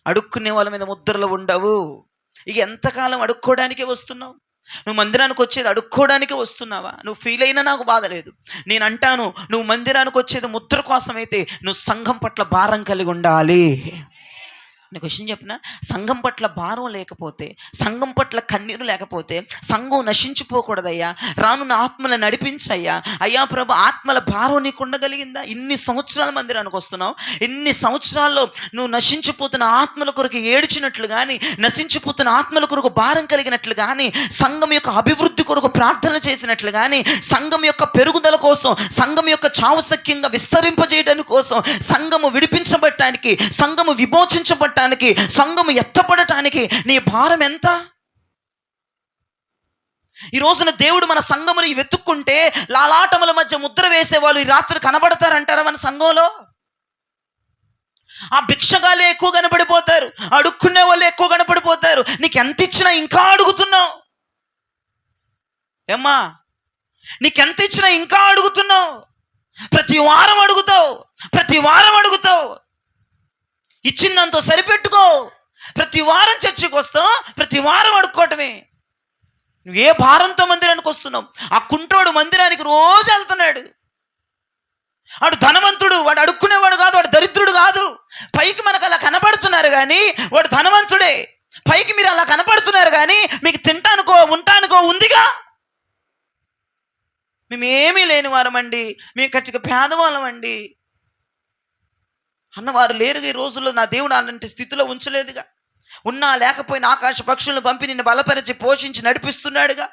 అడుక్కునే వాళ్ళ మీద ముద్రలు ఉండవు. ఇక ఎంతకాలం అడుక్కోవడానికే వస్తున్నావు? నువ్వు మందిరానికి వచ్చేది అడుక్కోవడానికే వస్తున్నావా? నువ్వు ఫీల్ అయినా నాకు బాధ లేదు. నేను అంటాను, నువ్వు మందిరానికి వచ్చేది ముద్ర కోసమైతే నువ్వు సంఘం పట్ల భారం కలిగి ఉండాలి. నీకు విషయం చెప్పిన, సంఘం పట్ల భారం లేకపోతే, సంఘం పట్ల కన్నీరు లేకపోతే సంఘం నశించిపోకూడదయ్యా. రానున్న ఆత్మలను నడిపించయ్యా. అయ్యా ప్రభు, ఆత్మల భారం నీకు ఉండగలిగిందా? ఇన్ని సంవత్సరాల మందిరానికి వస్తున్నావు, ఇన్ని సంవత్సరాల్లో నువ్వు నశించిపోతున్న ఆత్మల కొరకు ఏడ్చినట్లు కానీ, నశించిపోతున్న ఆత్మల కొరకు భారం కలిగినట్లు కానీ, సంఘం యొక్క అభివృద్ధి కొరకు ప్రార్థన చేసినట్లు కానీ, సంఘం యొక్క పెరుగుదల కోసం, సంఘం యొక్క చావసక్యంగా విస్తరింపజేయడానికి కోసం, సంఘము విడిపించబడటానికి, సంఘము విమోచించబడటానికి, సంఘము ఎత్తపడటానికి నీ భారం ఎంత? ఈ రోజున దేవుడు మన సంఘముని వెతుక్కుంటే లాలాటముల మధ్య ముద్ర వేసేవాళ్ళు ఈ రాత్రి కనబడతారంటారా మన సంఘంలో? ఆ భిక్షగాలే ఎక్కువ కనపడిపోతారు, అడుక్కునే వాళ్ళు ఎక్కువ కనపడిపోతారు. నీకు ఎంత ఇచ్చినా ఇంకా అడుగుతున్నావు. ఏమ్మా, నీకెంత ఇచ్చినా ఇంకా అడుగుతున్నావు. ప్రతి వారం అడుగుతావు, ప్రతి వారం అడుగుతావు. ఇచ్చిందంతో సరిపెట్టుకో. ప్రతి వారం చర్చకు వస్తావు, ప్రతి వారం అడుక్కోవటమే. నువ్వు ఏ భారంతో మందిరానికి వస్తున్నావు? ఆ కుంటోడు మందిరానికి రోజు వెళ్తున్నాడు. వాడు ధనవంతుడు, వాడు అడుక్కునేవాడు కాదు, వాడు దరిద్రుడు కాదు. పైకి మనకు అలా కనపడుతున్నారు కానీ వాడు ధనవంతుడే. పైకి మీరు అలా కనపడుతున్నారు కానీ మీకు తింటానుకో ఉంటానుకో ఉందిగా. మేమేమీ లేని వారమండి, మేము కచ్చిగా పేదవాళ్ళం అండి అన్నవారు లేరుగా ఈ రోజుల్లో. నా దేవుడు అలాంటి స్థితిలో ఉంచలేదుగా. ఉన్నా లేకపోయినా ఆకాశ పక్షులను పంపి నిన్ను బలపరిచి పోషించి నడిపిస్తున్నాడుగా.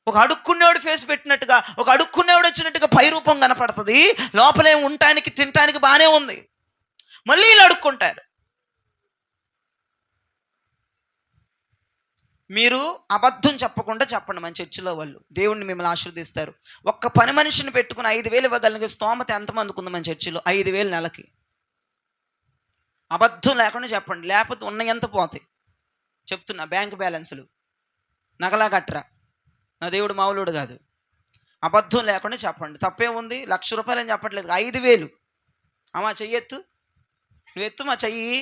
ఒక అడుక్కునేవాడు ఫేస్ పెట్టినట్టుగా, ఒక అడుక్కునేవాడు వచ్చినట్టుగా పై రూపం కనపడుతుంది, లోపలేం ఉండటానికి తినటానికి బాగానే ఉంది. మళ్ళీ ఇలా అడుక్కుంటారు. మీరు అబద్ధం చెప్పకుండా చెప్పండి. మన చర్చిలో వాళ్ళు దేవుణ్ణి మిమ్మల్ని ఆశీర్వదిస్తారు. ఒక్క పని మనిషిని పెట్టుకుని 5,000 ఇవ్వగలిగే స్తోమత ఎంతమందికి ఉంది మన చర్చిలో? 5,000 నెలకి. అబద్ధం లేకుండా చెప్పండి, లేకపోతే ఉన్న ఎంత పోతాయి చెప్తున్నా. బ్యాంక్ బ్యాలెన్సులు నగలా కట్టరా. నా దేవుడు మామూలుడు కాదు. అబద్ధం లేకుండా చెప్పండి. తప్పే ఉంది? 1,00,000 రూపాయలు అని చెప్పట్లేదు, 5,000. అమ్మా చెయ్యెత్తు, నువ్వు ఎత్తు మా చెయ్యి.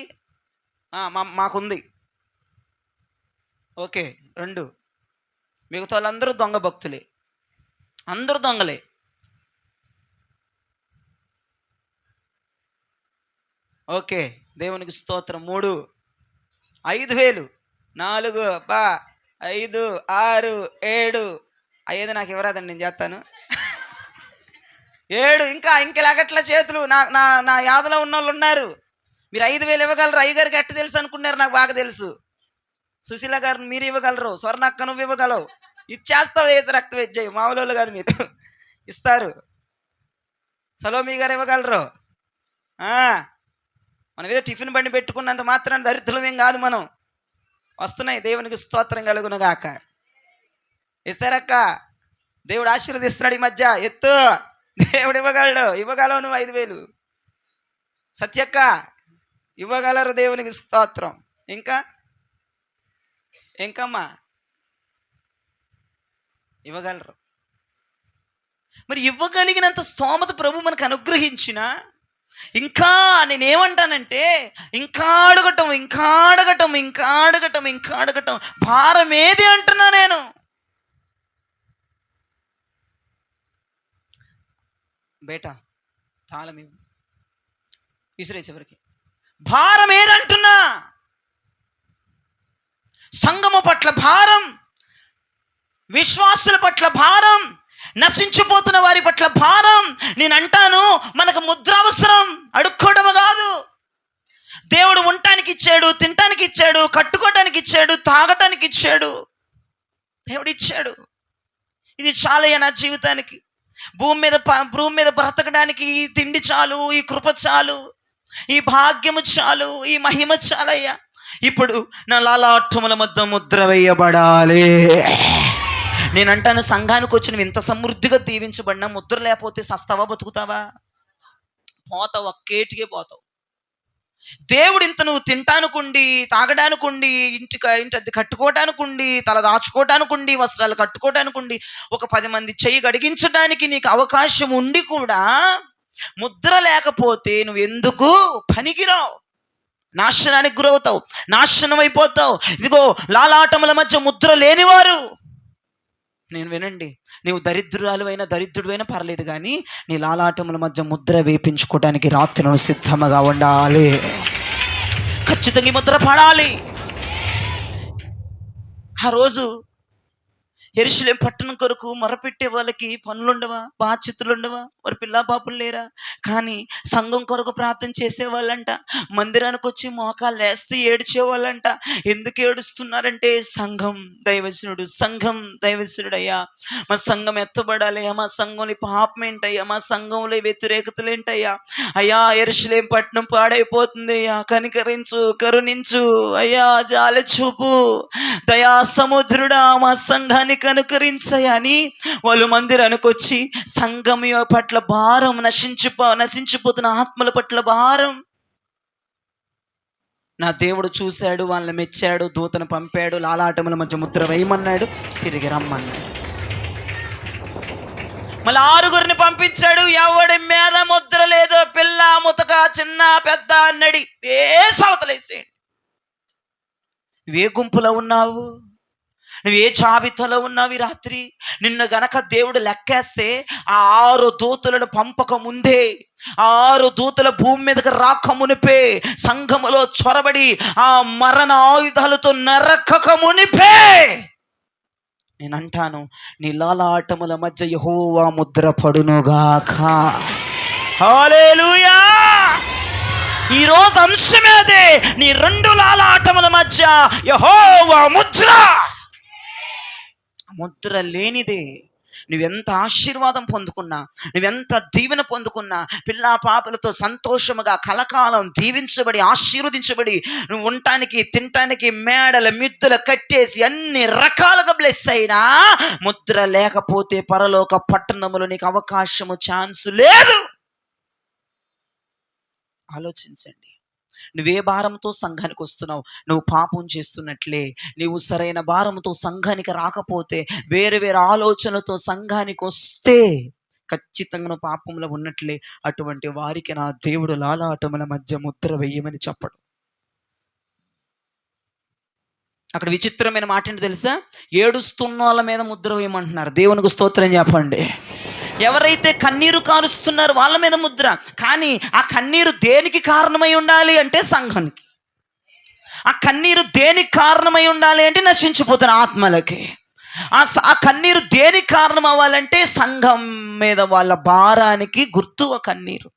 మాకుంది. ఓకే 2. మిగతా వాళ్ళందరూ దొంగ భక్తులే, అందరూ దొంగలే. ఓకే, దేవునికి స్తోత్రం. 3, 5,000, 4, 5, 6, 7. అయ్యేది నాకు ఇవ్వరాదండి, నేను చేస్తాను. 7 ఇంకా లాగట్ల చేతులు. నా యాదలో ఉన్న వాళ్ళు ఉన్నారు. మీరు 5,000 ఇవ్వగలరు. అయ్యగారికి ఎట్ట తెలుసు అనుకున్నారు? నాకు బాగా తెలుసు. సుశీల గారిని మీరు ఇవ్వగలరు, స్వర్ణక్క నువ్వు ఇవ్వగలవు. ఇచ్చేస్తావు, వేసి రక్త వెజ్జయ్యి. మామూలు కాదు, మీరు ఇస్తారు. సలోమి గారు ఇవ్వగలరు. మనం ఏదో టిఫిన్ బండి పెట్టుకున్నంత మాత్రాన్ని దరిద్రమేం కాదు మనం. వస్తున్నాయి, దేవునికి స్తోత్రం కలుగును గాక. ఇస్తారక్క, దేవుడు ఆశీర్వదిస్తున్నాడు ఈ మధ్య. ఎత్తు, దేవుడు ఇవ్వగలవు నువ్వు 5,000. సత్యక్క ఇవ్వగలరు, దేవునికి స్తోత్రం. ఇంకమ్మా ఇవ్వగలరు. మరి ఇవ్వగలిగినంత స్తోమత ప్రభు మనకు అనుగ్రహించిన ఇంకా నేనేమంటానంటే ఇంకా అడగటం, ఇంకా అడగటం, ఇంకా అడగటం, ఇంకా అడగటం భారం ఏది అంటున్నా నేను. బేటా తాళం విసిరేసేవరికి భారం ఏదంటున్నా. సంఘము పట్ల భారం, విశ్వాసుల పట్ల భారం, నశించిపోతున్న వారి పట్ల భారం. నేను అంటాను, మనకు ముద్ర అవసరం, అడుక్కోవడం కాదు. దేవుడు ఉండటానికి ఇచ్చాడు, తినటానికి ఇచ్చాడు, కట్టుకోవటానికి ఇచ్చాడు, తాగటానికి ఇచ్చాడు. దేవుడు ఇచ్చాడు. ఇది చాలయ్యా నా జీవితానికి. భూమి మీద బ్రతకడానికి ఈ తిండి చాలు, ఈ కృప చాలు, ఈ భాగ్యము చాలు, ఈ మహిమ చాలయ్యా. ఇప్పుడు నా లాలాటముల మధ్య ముద్ర వేయబడాలి. నేనంటాను, సంఘానికి వచ్చి నువ్వు ఇంత సమృద్ధిగా దీవించబడినా ముద్ర లేకపోతే సస్తావా, బతుకుతావా? పోతావు, ఒక్కేటికే పోతావు. దేవుడు ఇంత నువ్వు తింటానుకుండి, తాగడానికుండి, ఇంటి అది కట్టుకోవటానికుండి, తల దాచుకోవటానికుండి, వస్త్రాలు కట్టుకోవటానికుండి, ఒక 10 మంది చెయ్యి గడిగించడానికి నీకు అవకాశం ఉండి కూడా ముద్ర లేకపోతే నువ్వు ఎందుకు పనికిరావు? నాశనానికి గురవుతావు, నాశనం అయిపోతావు. ఇదిగో లాలాటముల మధ్య ముద్ర లేనివారు. నేను వినండి, నీవు దరిద్రురాలు అయినా దరిద్రుడు పర్లేదు, కానీ నీ లాలాటముల మధ్య ముద్ర వేపించుకోవడానికి రాత్రి నువ్వు సిద్ధముగా ఉండాలి. ఖచ్చితంగా ఈ ముద్ర పడాలి. ఆ రోజు యెరూషలేము పట్టణం కొరకు మొరపెట్టే వాళ్ళకి పనులుండవా, బాధ్యతలుండవా, వారి పిల్లా పాపులు లేరా? కానీ సంఘం కొరకు ప్రార్థన చేసేవాళ్ళంట. మందిరానికి వచ్చి మోకాలు లేస్తే ఏడ్చేవాళ్ళంట. ఎందుకు ఏడుస్తున్నారంటే సంఘం దైవజనుడు అయ్యా, మా సంఘం ఎత్తబడాలయ్యా, మా సంఘంలో పాపం ఏంటయ్యా, మా సంఘంలో వ్యతిరేకతలు ఏంటయ్యా, అయ్యా యెరూషలేము పట్టణం పాడైపోతుంది అయ్యా, కనికరించు, కరుణించు అయ్యా, జాలి చూపు, దయా సముద్రుడా మా సంఘాన్ని కనుకరించయ్యా అని వాళ్ళు మందిరానికి వచ్చి సంఘం పట్ల భారం, నశించిపోతున్న ఆత్మల పట్ల భారం. నా దేవుడు చూశాడు, వాళ్ళని మెచ్చాడు, దూతను పంపాడు, లాలాటముల మధ్య ముద్ర వేయమన్నాడు, తిరిగి రమ్మన్నాడు. మళ్ళీ 6 పంపించాడు. ఎవడి మీద ముద్ర లేదో పిల్ల ముతక చిన్న పెద్ద అన్నడి సవతలేసేయండి. నువ్వే గుంపులో ఉన్నావు, నువ్వే జాబితాలో ఉన్నావు ఈ రాత్రి? నిన్ను గనక దేవుడు లెక్కేస్తే ఆ 6 దూతలను పంపక ముందే, ఆ 6 దూతల భూమి మీదకి రాక మునిపే, సంఘములో చొరబడి ఆ మరణ ఆయుధాలతో నరకక మునిపే, నేనంటాను నీ లాలాటముల మధ్య యెహోవా ముద్ర పడునుగాక. హల్లెలూయా. ఈరోజు అంశమే అదే, నీ 2 లాలాటముల మధ్య యెహోవా ముద్ర లేనిదే నువ్వెంత ఆశీర్వాదం పొందుకున్నా, నువ్వెంత దీవెన పొందుకున్నా, పిల్లా పాపలతో సంతోషముగా కలకాలం దీవించబడి ఆశీర్వదించబడి నువ్వు ఉండటానికి తినటానికి మేడల మిద్దెలు కట్టేసి అన్ని రకాలుగా బ్లెస్ అయినా ముద్ర లేకపోతే పరలోక పట్టణములో నీకు అవకాశము, ఛాన్స్ లేదు. ఆలోచించండి. నువ్వే భారంతో సంఘానికి వస్తున్నావు, నువ్వు పాపం చేస్తున్నట్లే. నీవు సరైన భారంతో సంఘానికి రాకపోతే, వేరే ఆలోచనలతో సంఘానికి వస్తే ఖచ్చితంగా నువ్వు పాపంలో ఉన్నట్లే. అటువంటి వారికి నా దేవుడు లాలాటముల మధ్య ముద్ర వేయమని చెప్పడు. అక్కడ విచిత్రమైన మాట ఏంటి తెలుసా? ఏడుస్తున్న వాళ్ళ మీద ముద్ర వేయమంటున్నారు. దేవునికి స్తోత్రం చెప్పండి. ఎవరైతే కన్నీరు కారుస్తున్నారో వాళ్ళ మీద ముద్ర. కానీ ఆ కన్నీరు దేనికి కారణమై ఉండాలి అంటే సంఘానికి. ఆ కన్నీరు దేనికి కారణమై ఉండాలి అంటే నశించిపోతున్న ఆత్మలకి. ఆ కన్నీరు దేనికి కారణం అవ్వాలంటే సంఘం మీద వాళ్ళ భారానికి గుర్తు ఆ కన్నీరు.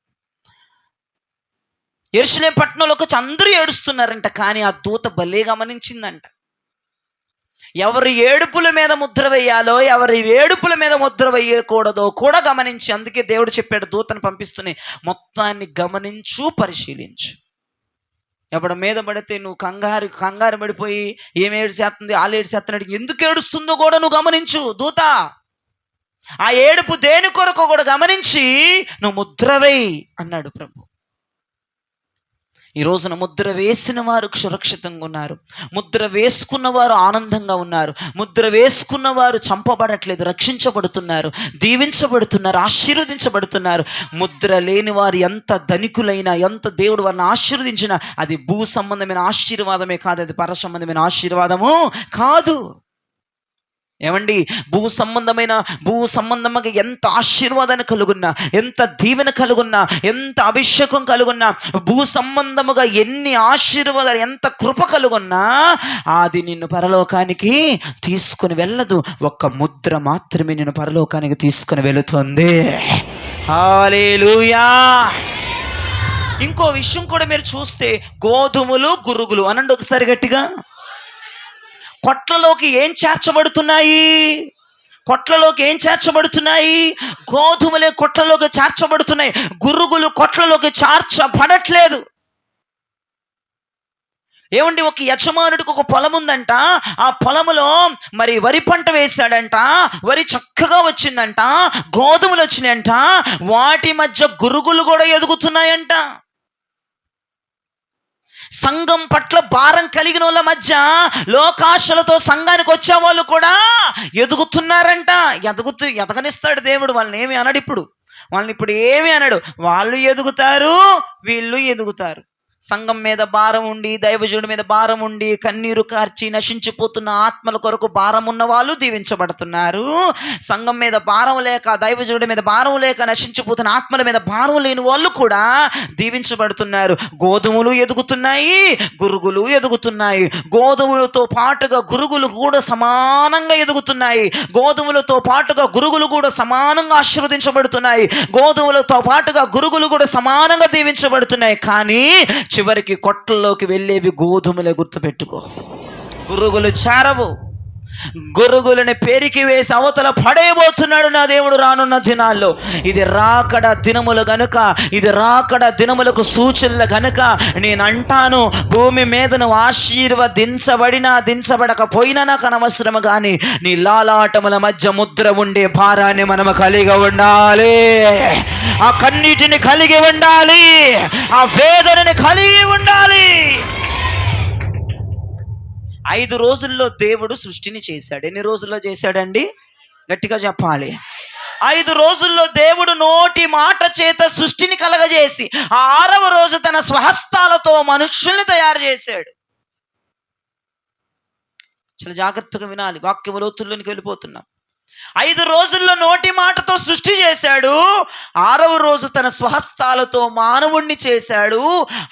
యెరూషలేము పట్టణంలోకి వచ్చి అందరూ ఏడుస్తున్నారంట, కానీ ఆ దూత భలే గమనించిందంట. ఎవరి ఏడుపుల మీద ముద్ర వేయాలో, ఎవరి ఏడుపుల మీద ముద్ర వేయకూడదో కూడా గమనించి, అందుకే దేవుడు చెప్పాడు దూతను పంపిస్తూనే, మొత్తాన్ని గమనించు, పరిశీలించు. ఎవడ మీద పడితే నువ్వు కంగారు పడిపోయి ఏమి ఏడ్చేస్తుంది, వాళ్ళు ఏడ్చేస్తున్నాడు, ఎందుకు ఏడుస్తుందో కూడా నువ్వు గమనించు. దూత ఆ ఏడుపు దేని కొరకు కూడా గమనించి నువ్వు ముద్ర వేయి అన్నాడు ప్రభు. ఈ రోజున ముద్ర వేసిన వారు సురక్షితంగా ఉన్నారు, ముద్ర వేసుకున్న వారు ఆనందంగా ఉన్నారు, ముద్ర వేసుకున్న వారు చంపబడట్లేదు, రక్షించబడుతున్నారు, దీవించబడుతున్నారు, ఆశీర్వదించబడుతున్నారు. ముద్ర లేని వారు ఎంత ధనికులైనా, ఎంత దేవుడు వారిని ఆశీర్వదించినా అది భూ సంబంధమైన ఆశీర్వాదమే కాదు, అది పర సంబంధమైన ఆశీర్వాదము కాదు. ఏమండి, భూ సంబంధముగా ఎంత ఆశీర్వాదాన్ని కలుగున్నా, ఎంత దీవెన కలుగున్నా, ఎంత అభిషేకం కలుగున్నా, భూ సంబంధముగా ఎన్ని ఆశీర్వాదాలు, ఎంత కృప కలుగున్నా అది నిన్ను పరలోకానికి తీసుకుని వెళ్ళదు. ఒక్క ముద్ర మాత్రమే నిన్ను పరలోకానికి తీసుకుని వెళుతుంది. హల్లెలూయా. ఇంకో విషయం కూడా మీరు చూస్తే, గోధుమలు గురుగులు అనండి ఒకసారి గట్టిగా. కొట్లలోకి ఏం చేర్చబడుతున్నాయి? గోధుమలే కొట్లలోకి చేర్చబడుతున్నాయి, గురుగులు కొట్లలోకి చేర్చబడట్లేదు. ఏమండి, ఒక యజమానుడికి ఒక పొలం ఉందంట. ఆ పొలములో మరి వరి పంట వేశాడంట, వరి చక్కగా వచ్చిందంట, గోధుమలు వచ్చినాయంట, వాటి మధ్య గురుగులు కూడా ఎదుగుతున్నాయంట. సంఘం పట్ల భారం కలిగిన వాళ్ళ మధ్య లోకాశలతో సంఘానికి వచ్చే వాళ్ళు కూడా ఎదుగుతున్నారంట. ఎదగనిస్తాడు దేవుడు, వాళ్ళని ఏమి అనడు. వాళ్ళని ఇప్పుడు ఏమి అనడు. వాళ్ళు ఎదుగుతారు, వీళ్ళు ఎదుగుతారు. సంఘం మీద భారం ఉండి, దైవజనుడి మీద భారం ఉండి, కన్నీరు కార్చి నశించిపోతున్న ఆత్మల కొరకు భారం ఉన్న వాళ్ళు దీవించబడుతున్నారు. సంఘం మీద భారం లేక, దైవజనుడి మీద భారం లేక నశించిపోతున్న ఆత్మల మీద భారం లేని వాళ్ళు కూడా దీవించబడుతున్నారు. గోధుమలు ఎదుగుతున్నాయి, గురుగులు ఎదుగుతున్నాయి. గోధుమలతో పాటుగా గురుగులు కూడా సమానంగా ఎదుగుతున్నాయి. గోధుమలతో పాటుగా గురుగులు కూడా సమానంగా ఆశీర్వదించబడుతున్నాయి. గోధుమలతో పాటుగా గురుగులు కూడా సమానంగా దీవించబడుతున్నాయి. కానీ చివరికి కొట్టల్లోకి వెళ్ళేవి గోధుమలే, గుర్తుపెట్టుకో. గురుగులు చేరవు. గురుగులని పేరికి వేసి అవతల పడేయబోతున్నాడు నా దేవుడు రానున్న దినాల్లో. ఇది రాకడ దినములు గనుక, ఇది రాకడ దినములకు సూచనలు గనుక నేను అంటాను, భూమి మీద నువ్వు ఆశీర్వదించబడినా దించబడకపోయినా నాకు అనవసరము, కానీ నీ లాలాటముల మధ్య ముద్ర ఉండే భారాన్ని మనము కలిగి ఉండాలి. ఆ కన్నీటిని కలిగి ఉండాలి, ఆ వేదనని కలిగి ఉండాలి. 5 రోజుల్లో దేవుడు సృష్టిని చేశాడు. ఎన్ని రోజుల్లో చేశాడండి? గట్టిగా చెప్పాలి. 5 రోజుల్లో దేవుడు నోటి మాట చేత సృష్టిని కలగజేసి, ఆ 6వ రోజు తన స్వహస్తాలతో మనుష్యుల్ని తయారు చేశాడు. చాలా జాగ్రత్తగా వినాలి, వాక్యము లోతుల్లోనికి వెళ్ళిపోతున్నాం. 5 రోజుల్లో నోటి మాటతో సృష్టి చేశాడు. 6వ రోజు తన స్వహస్తాలతో మానవుణ్ణి చేశాడు.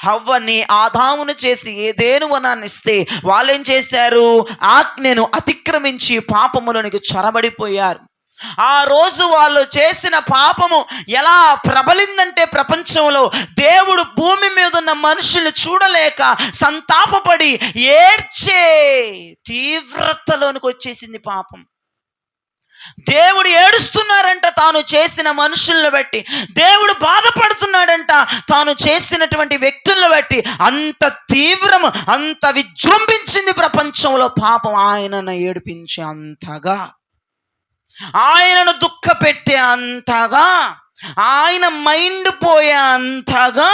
హవ్వని, ఆదామును చేసి ఏదేను వనాన్ని ఇస్తే వాళ్ళేం చేశారు? ఆజ్ఞను అతిక్రమించి పాపములోనికి చొరబడిపోయారు. ఆ రోజు వాళ్ళు చేసిన పాపము ఎలా ప్రబలిందంటే ప్రపంచంలో దేవుడు భూమి మీద ఉన్న మనుషులు చూడలేక సంతాపపడి ఏడ్చే తీవ్రతలోనికి వచ్చేసింది పాపం. దేవుడు ఏడుస్తున్నారంట తాను చేసిన మనుషులను బట్టి. దేవుడు బాధపడుతున్నాడంట తాను చేసినటువంటి వ్యక్తులను బట్టి. అంత తీవ్రము, అంత విజృంభించింది ప్రపంచంలో పాపం. ఆయనను ఏడిపించే అంతగా, ఆయనను దుఃఖ పెట్టే అంతగా, ఆయన మైండ్ పోయే అంతగా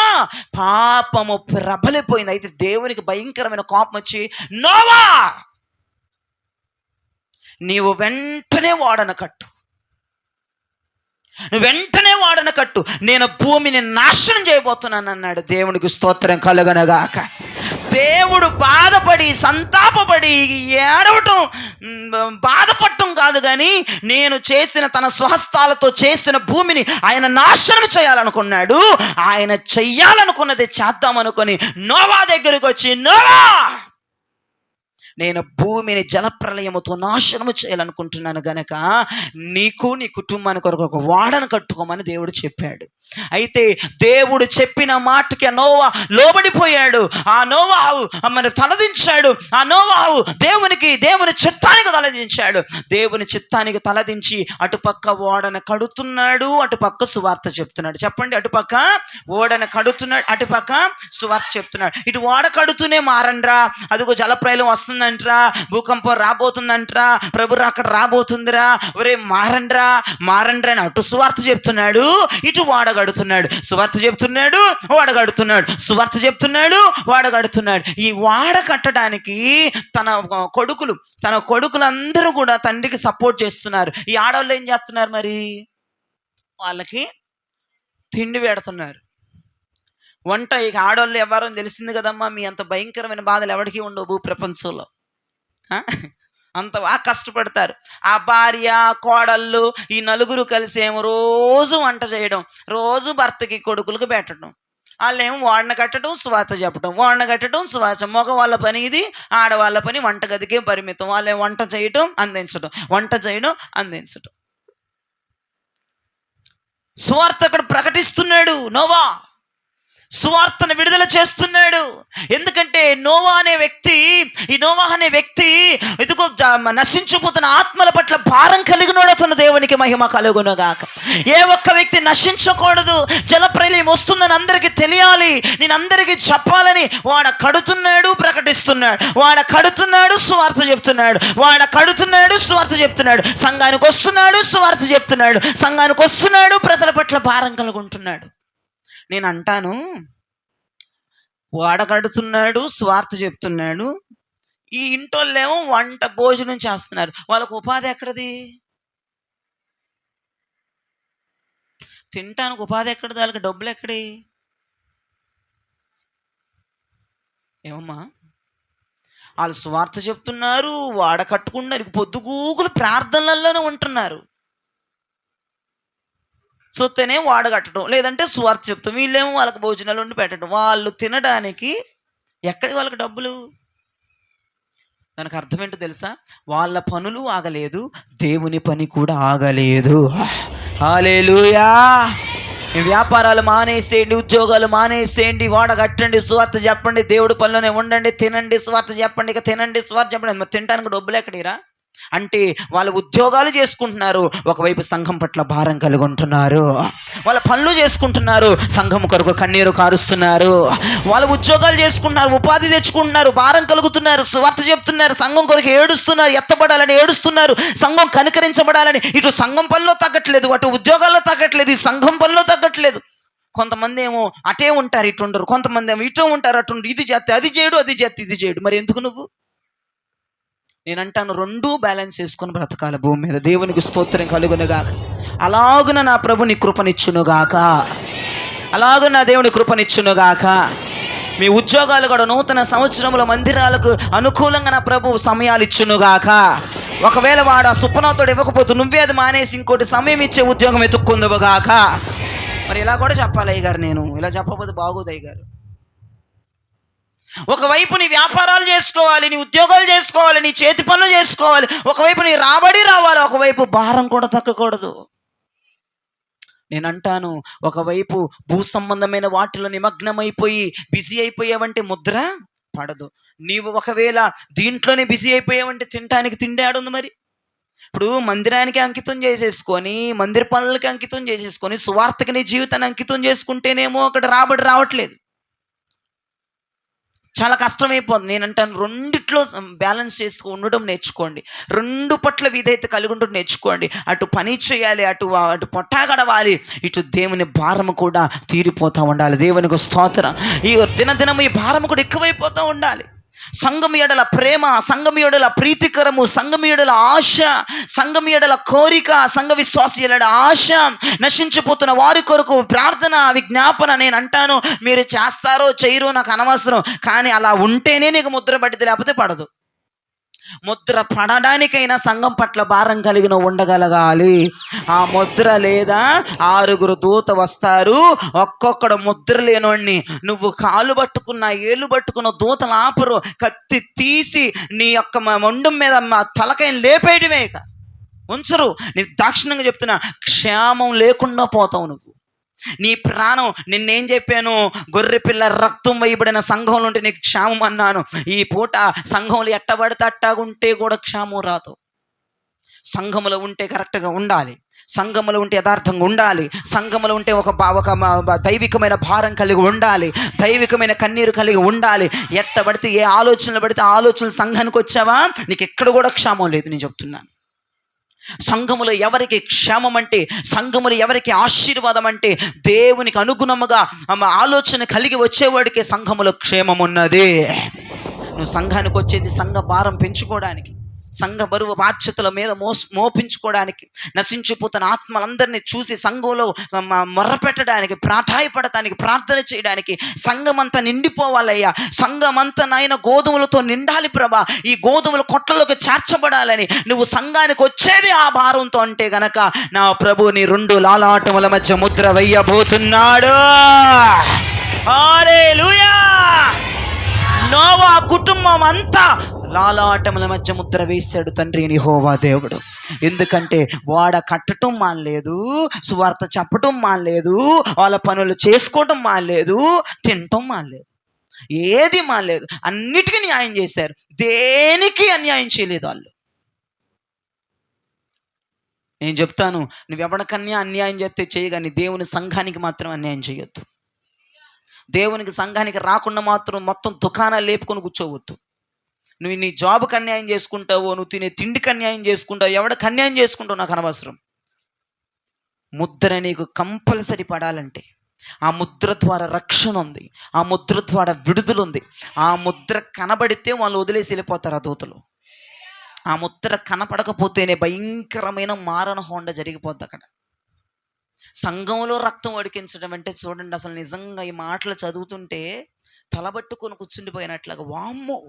పాపము ప్రబలిపోయింది. అయితే దేవునికి భయంకరమైన కోపం వచ్చి, నోవా నీవు వెంటనే వాడన కట్టు, వెంటనే వాడన కట్టు, నేను భూమిని నాశనం చేయబోతున్నాను అన్నాడు. దేవునికి స్తోత్రం కలుగనగాక. దేవుడు బాధపడి సంతాపపడి ఏడవటం, బాధపడటం కాదు, కానీ నేను చేసిన తన స్వహస్తాలతో చేసిన భూమిని ఆయన నాశనం చేయాలనుకున్నాడు. ఆయన చెయ్యాలనుకున్నది చేద్దామనుకొని నోవా దగ్గరికి వచ్చి, నోవా నేను భూమిని జలప్రలయముతో నాశనము చేయాలనుకుంటున్నాను గనక నీకు నీ కుటుంబానికి ఒక వాడను కట్టుకోమని దేవుడు చెప్పాడు. అయితే దేవుడు చెప్పిన మాటకి ఆ నోవా లోబడిపోయాడు. ఆ నోవాహు మరి తలదించాడు. ఆ నోవాహు దేవుని చిత్తానికి తలదించాడు. దేవుని చిత్తానికి తలదించి అటుపక్క ఓడను కడుతున్నాడు, అటుపక్క సువార్త చెప్తున్నాడు. చెప్పండి, అటుపక్క ఓడను కడుతున్నాడు, అటుపక్క సువార్త చెప్తున్నాడు. ఇటు ఓడ కడుతూనే మారండ్రా, అదిగో జలప్రలయం వస్తుందంట్రా, భూకంపం రాబోతుందంట్రా, ప్రభు అక్కడ రాబోతుందిరా, ఒరే మారండ్రా అని అటు సువార్త చెప్తున్నాడు, ఇటు వాడగడుతున్నాడు. సువార్త చెప్తున్నాడు, వాడగడుతున్నాడు, సువార్త చెప్తున్నాడు, వాడగడుతున్నాడు. ఈ వాడ కట్టడానికి తన కొడుకులందరూ కూడా తండ్రికి సపోర్ట్ చేస్తున్నారు. ఈ ఆడవాళ్ళు ఏం చేస్తున్నారు? మరి వాళ్ళకి తిండి పెడుతున్నారు, వంట. ఇక ఆడవాళ్ళు ఎవరని తెలిసింది కదమ్మా, మీ అంత భయంకరమైన బాధలు ఎవరికి ఉండవు భూ ప్రపంచంలో. అంత బాగా కష్టపడతారు. ఆ భార్య, కోడళ్ళు, ఈ నలుగురు కలిసి ఏమో రోజు వంట చేయడం, రోజు భర్తకి కొడుకులకు పెట్టడం. వాళ్ళేమో వాడిన కట్టడం, సువార్త చెప్పడం, వాడిన కట్టడం, సువార్త. మగవాళ్ళ పని ఇది, ఆడవాళ్ళ పని వంటగదికే పరిమితం. వాళ్ళే వంట చేయడం, అందించడం, వంట చేయడం, అందించడం. సువార్త అక్కడ ప్రకటిస్తున్నాడు నోవా, సువార్తను విడుదల చేస్తున్నాడు. ఎందుకంటే నోవా అనే వ్యక్తి ఇదిగో నశించిపోతున్న ఆత్మల పట్ల భారం కలిగినోడుతున్న. దేవునికి మహిమ కలుగునుగాక. ఏ ఒక్క వ్యక్తి నశించకూడదు, జలప్రలయం వస్తుందని అందరికీ తెలియాలి, నేను అందరికీ చెప్పాలని వాడ కడుతున్నాడు, ప్రకటిస్తున్నాడు. వాడ కడుతున్నాడు, సువార్త చెప్తున్నాడు. వాడ కడుతున్నాడు, సువార్త చెప్తున్నాడు. సంఘానికి వస్తున్నాడు, సువార్త చెప్తున్నాడు. సంఘానికి వస్తున్నాడు, ప్రజల పట్ల భారం కలుగుంటున్నాడు. నేను అంటాను, వాడగడుతున్నాడు, స్వార్థ చెప్తున్నాడు. ఈ ఇంటోళ్ళేమో వంట భోజనం చేస్తున్నారు. వాళ్ళకు ఉపాధి ఎక్కడది? తినటానికి ఉపాధి ఎక్కడది? వాళ్ళకి డబ్బులు ఎక్కడి? ఏమమ్మా, వాళ్ళు సువార్త చెప్తున్నారు, వాడ కట్టుకున్నారు, పొద్దుగూకులు ప్రార్థనలలోనే ఉంటున్నారు. చూస్తేనే వాడ కట్టడం, లేదంటే సువార్త చెప్తాం, వీళ్ళేమో వాళ్ళకి భోజనాలు వండి పెట్టడం. వాళ్ళు తినడానికి ఎక్కడి వాళ్ళకి డబ్బులు? దానికి అర్థం ఏంటో తెలుసా? వాళ్ళ పనులు ఆగలేదు, దేవుని పని కూడా ఆగలేదు. హల్లెలూయా. మీ వ్యాపారాలు మానేసేయండి, ఉద్యోగాలు మానేసేయండి, వాడ కట్టండి, సువార్త చెప్పండి, దేవుడి పనిలోనే ఉండండి, తినండి, సువార్త చెప్పండి, ఇక తినండి, సువార్త చెప్పండి. మరి తినడానికి డబ్బులు ఎక్కడిరా? అంటే వాళ్ళు ఉద్యోగాలు చేసుకుంటున్నారు, ఒకవైపు సంఘం పట్ల భారం కలిగి ఉంటున్నారు. వాళ్ళ పనులు చేసుకుంటున్నారు, సంఘం కొరకు కన్నీరు కారుస్తున్నారు. వాళ్ళ ఉద్యోగాలు చేసుకుంటున్నారు, ఉపాధి తెచ్చుకుంటున్నారు, భారం కలుగుతున్నారు, సువార్త చెప్తున్నారు, సంఘం కొరకు ఏడుస్తున్నారు, ఎత్తబడాలని ఏడుస్తున్నారు, సంఘం కనికరించబడాలని. ఇటు సంఘం పనిలో తగ్గట్లేదు, అటు ఉద్యోగాల్లో తగ్గట్లేదు, ఈ సంఘం పనిలో తగ్గట్లేదు. కొంతమంది ఏమో అటే ఉంటారు, ఇటు ఉండరు. కొంతమంది ఏమో ఇటు ఉంటారు, అటు ఉండరు. ఇది చేస్తే అది చేయడు, అది చేస్తే ఇది చేయడు. మరి ఎందుకు నువ్వు? నేనంటాను, రెండూ బ్యాలెన్స్ చేసుకుని బ్రతకాలి భూమి మీద. దేవునికి స్తోత్రం కలుగునుగాక. అలాగున నా ప్రభు నీ కృపనిచ్చునుగాక, అలాగున నా దేవుని కృపనిచ్చునుగాక. మీ ఉద్యోగాలు కూడా నూతన సంవత్సరంలో మందిరాలకు అనుకూలంగా నా ప్రభు సమయాలు ఇచ్చునుగాక. ఒకవేళ వాడు ఆ సుప్పనతోడు ఇవ్వకపోతే నువ్వే అది మానేసి ఇంకోటి సమయం ఇచ్చే ఉద్యోగం ఎత్తుక్కుందువుగాక. మరి ఇలా కూడా చెప్పాలి అయ్యగారు, నేను ఇలా చెప్పకపోతే బాగోదు అయ్యగారు. ఒకవైపు నీ వ్యాపారాలు చేసుకోవాలి, నీ ఉద్యోగాలు చేసుకోవాలి, నీ చేతి పనులు చేసుకోవాలి, ఒకవైపు నీ రాబడి రావాలి, ఒకవైపు భారం కూడా తగ్గకూడదు. నేనంటాను, ఒకవైపు భూ సంబంధమైన వాటిలో నిమగ్నమైపోయి బిజీ అయిపోయావంటే ముద్ర పడదు. నీవు ఒకవేళ దీంట్లోనే బిజీ అయిపోయావంటే తినడానికి తిండి ఆడుంది. మరి ఇప్పుడు మందిరానికి అంకితం చేసేసుకొని, మందిర పనులకి అంకితం చేసేసుకొని, సువార్తకి నీ జీవితాన్ని అంకితం చేసుకుంటేనేమో అక్కడ రాబడి రావట్లేదు, చాలా కష్టమైపోతుంది. నేనంటాను, రెండిట్లో బ్యాలెన్స్ చేసుకు ఉండడం నేర్చుకోండి. రెండు పట్ల విధేయత కలిగి ఉండడం నేర్చుకోండి. అటు పని చేయాలి, అటు పొట్టా గడవాలి, ఇటు దేవుని భారము కూడా తీరిపోతూ ఉండాలి. దేవునికి స్తోత్రం. ఈ దినదినం ఈ భారము కూడా ఎక్కువైపోతూ ఉండాలి. సంఘం ఎడల ప్రేమ, సంఘం ఎడల ప్రీతికరము, సంఘం ఎడల ఆశ, సంఘం ఎడల కోరిక, సంఘ విశ్వాసీయుల ఆశ, నశించిపోతున్న వారి కొరకు ప్రార్థన, విజ్ఞాపన. నేను అంటాను, మీరు చేస్తారో చేయరో నాకు అనవసరం, కానీ అలా ఉంటేనే నీకు ముద్ర పడితే, లేకపోతే పడదు. ముద్ర పడడానికైనా సంఘం పట్ల భారం కలిగిన ఉండగలగాలి. ఆ ముద్ర లేదా 6 దూత వస్తారు, ఒక్కొక్కడు ముద్ర లేనోడిని నువ్వు కాలు పట్టుకున్న, ఏళ్ళు పట్టుకున్న దూతలు ఆపరు, కత్తి తీసి నీ యొక్క మొండం మీద తలకైన లేపేయడమే, ఇక ఉంచరు. నీ దాక్షిణ్యంగా చెప్తున్నా, క్షేమం లేకుండా పోతావు నువ్వు. నీ ప్రాణం, నిన్నేం చెప్పాను, గొర్రె పిల్ల రక్తం వేయబడిన సంఘంలో ఉంటే నీకు క్షేమం అన్నాను. ఈ పూట సంఘంలో ఎట్టబడితే అట్టాగుంటే కూడా క్షేమం రాదు. సంఘములో ఉంటే కరెక్ట్గా ఉండాలి, సంఘములో ఉంటే యథార్థంగా ఉండాలి, సంఘములో ఉంటే ఒక దైవికమైన భారం కలిగి ఉండాలి, దైవికమైన కన్నీరు కలిగి ఉండాలి. ఎట్టబడితే ఏ ఆలోచనలు పడితే ఆలోచనలు సంఘానికి వచ్చావా, నీకు ఎక్కడ కూడా క్షేమం లేదు. నేను చెప్తున్నాను, సంఘములో ఎవరికి క్షేమం అంటే, సంఘములో ఎవరికి ఆశీర్వాదం అంటే, దేవునికి అనుగుణముగా ఆలోచన కలిగి వచ్చేవాడికి సంఘములో క్షేమం ఉన్నది. నువ్వు సంఘానికి వచ్చేది సంఘ భారం పెంచుకోవడానికి, సంఘ బరువు బాధ్యతల మీద మోపించుకోవడానికి, నశించిపోతున్న ఆత్మలందరినీ చూసి సంఘంలో మొర్రపెట్టడానికి, ప్రాధాయపడటానికి, ప్రార్థన చేయడానికి. సంఘమంతా నిండిపోవాలయ్యా, సంఘమంతా నాయన గోధుమలతో నిండాలి ప్రభా, ఈ గోధుమల కొట్లలోకి చేర్చబడాలని నువ్వు సంఘానికి వచ్చేది ఆ భారంతో అంటే గనక, నా ప్రభు నీ 2 లాలాటముల మధ్య ముద్ర వేయబోతున్నాడు. హల్లెలూయా. నోవా కుటుంబం అంతా లాలాటముల మధ్య ముద్ర వేశాడు తండ్రి యెహోవా దేవుడు. ఎందుకంటే వాడ కట్టడం మానలేదు, సువార్త చెప్పటం మానలేదు, వాళ్ళ పనులు చేసుకోవటం మానలేదు, తినటం మానలేదు, ఏది మానలేదు. అన్నిటికీ న్యాయం చేశారు, దేనికి అన్యాయం చేయలేదు వాళ్ళు. నేను చెప్తాను, నువ్వు ఎవరికన్నా అన్యాయం చేస్తే చేయగాని దేవుని సంఘానికి మాత్రం అన్యాయం చేయొద్దు. దేవునికి సంఘానికి రాకుండా మాత్రం మొత్తం దుకాణాలు లేపుకొని కూర్చోవద్దు. నువ్వు నీ జాబ్కి అన్యాయం చేసుకుంటావో, నువ్వు తినే తిండికి అన్యాయం చేసుకుంటావు, ఎవడికి అన్యాయం చేసుకుంటావు నాకు అనవసరం. ముద్ర నీకు కంపల్సరీ పడాలంటే, ఆ ముద్ర ద్వారా రక్షణ ఉంది, ఆ ముద్ర ద్వారా విడుదల ఉంది. ఆ ముద్ర కనబడితే వాళ్ళు వదిలేసి వెళ్ళిపోతారు ఆ దూతలు. ఆ ముద్ర కనపడకపోతేనే భయంకరమైన మారణ హోండ జరిగిపోద్ది అక్కడ. సంఘంలో రక్తం వడికించడం అంటే చూడండి, అసలు నిజంగా ఈ మాటలు చదువుతుంటే తలబట్టుకొని కూర్చుండిపోయినట్లుగా. వామ్మో,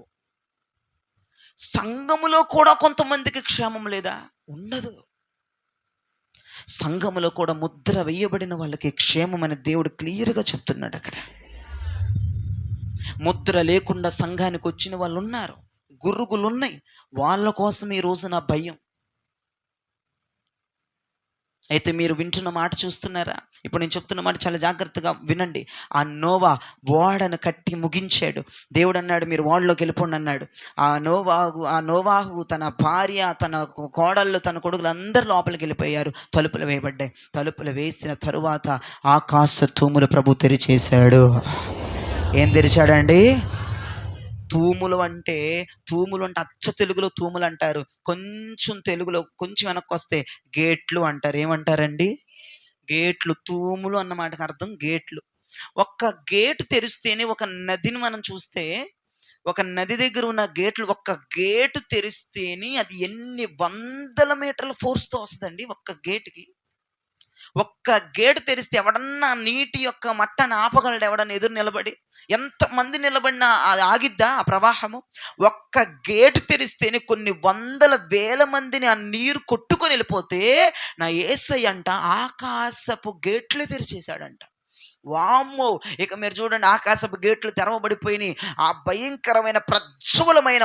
సంఘములో కూడా కొంతమందికి క్షేమం లేదా? ఉండదు. సంఘములో కూడా ముద్ర వేయబడిన వాళ్ళకి క్షేమం అని దేవుడు క్లియర్గా చెప్తున్నాడు అక్కడ. ముద్ర లేకుండా సంఘానికి వచ్చిన వాళ్ళు ఉన్నారు, గురుగులు ఉన్నాయి. వాళ్ళ కోసం ఈ రోజు నా భయం. అయితే మీరు వింటున్న మాట చూస్తున్నారా? ఇప్పుడు నేను చెప్తున్న మాట చాలా జాగ్రత్తగా వినండి. ఆ నోవా ఓడను కట్టి ముగించాడు. దేవుడు అన్నాడు, మీరు ఓడలోకి వెళ్ళిపోండి అన్నాడు. ఆ నోవాహు తన భార్య, తన కోడళ్ళు, తన కొడుకులు అందరు లోపలికి వెళ్ళిపోయారు. తలుపులు వేయబడ్డాయి. తలుపులు వేసిన తరువాత ఆకాశ తూములు ప్రభు తెరిచేశాడు. ఏం తెరిచాడండి? తూములు అంటే అచ్చ తెలుగులో తూములు అంటారు, కొంచెం తెలుగులో కొంచెం వెనక్కి వస్తే గేట్లు అంటారు. ఏమంటారండి? గేట్లు. తూములు అన్న మాటకు అర్థం గేట్లు. ఒక్క గేటు తెరిస్తేనే, ఒక నదిని మనం చూస్తే, ఒక నది దగ్గర ఉన్న గేట్లు, ఒక్క గేటు తెరిస్తేనే అది ఎన్ని వందల మీటర్ల ఫోర్స్తో వస్తుందండి ఒక్క గేటుకి. ఒక్క గేటు తెరిస్తే ఎవడన్నా నీటి యొక్క మట్టాన్ని ఆపగలడు? ఎవడన్నా ఎదురు నిలబడి? ఎంతమంది నిలబడినా అది ఆగిద్దా ఆ ప్రవాహము? ఒక్క గేటు తెరిస్తేనే కొన్ని వందల వేల మందిని ఆ నీరు కొట్టుకొని వెళ్ళిపోతే, నా యేసయ్య అంట ఆకాశపు గేట్లు తెరిచేశాడంట. వామ్మో! ఇక మీరు చూడండి, ఆకాశపు గేట్లు తెరవబడిపోయినాయి. ఆ భయంకరమైన ప్రజ్వలమైన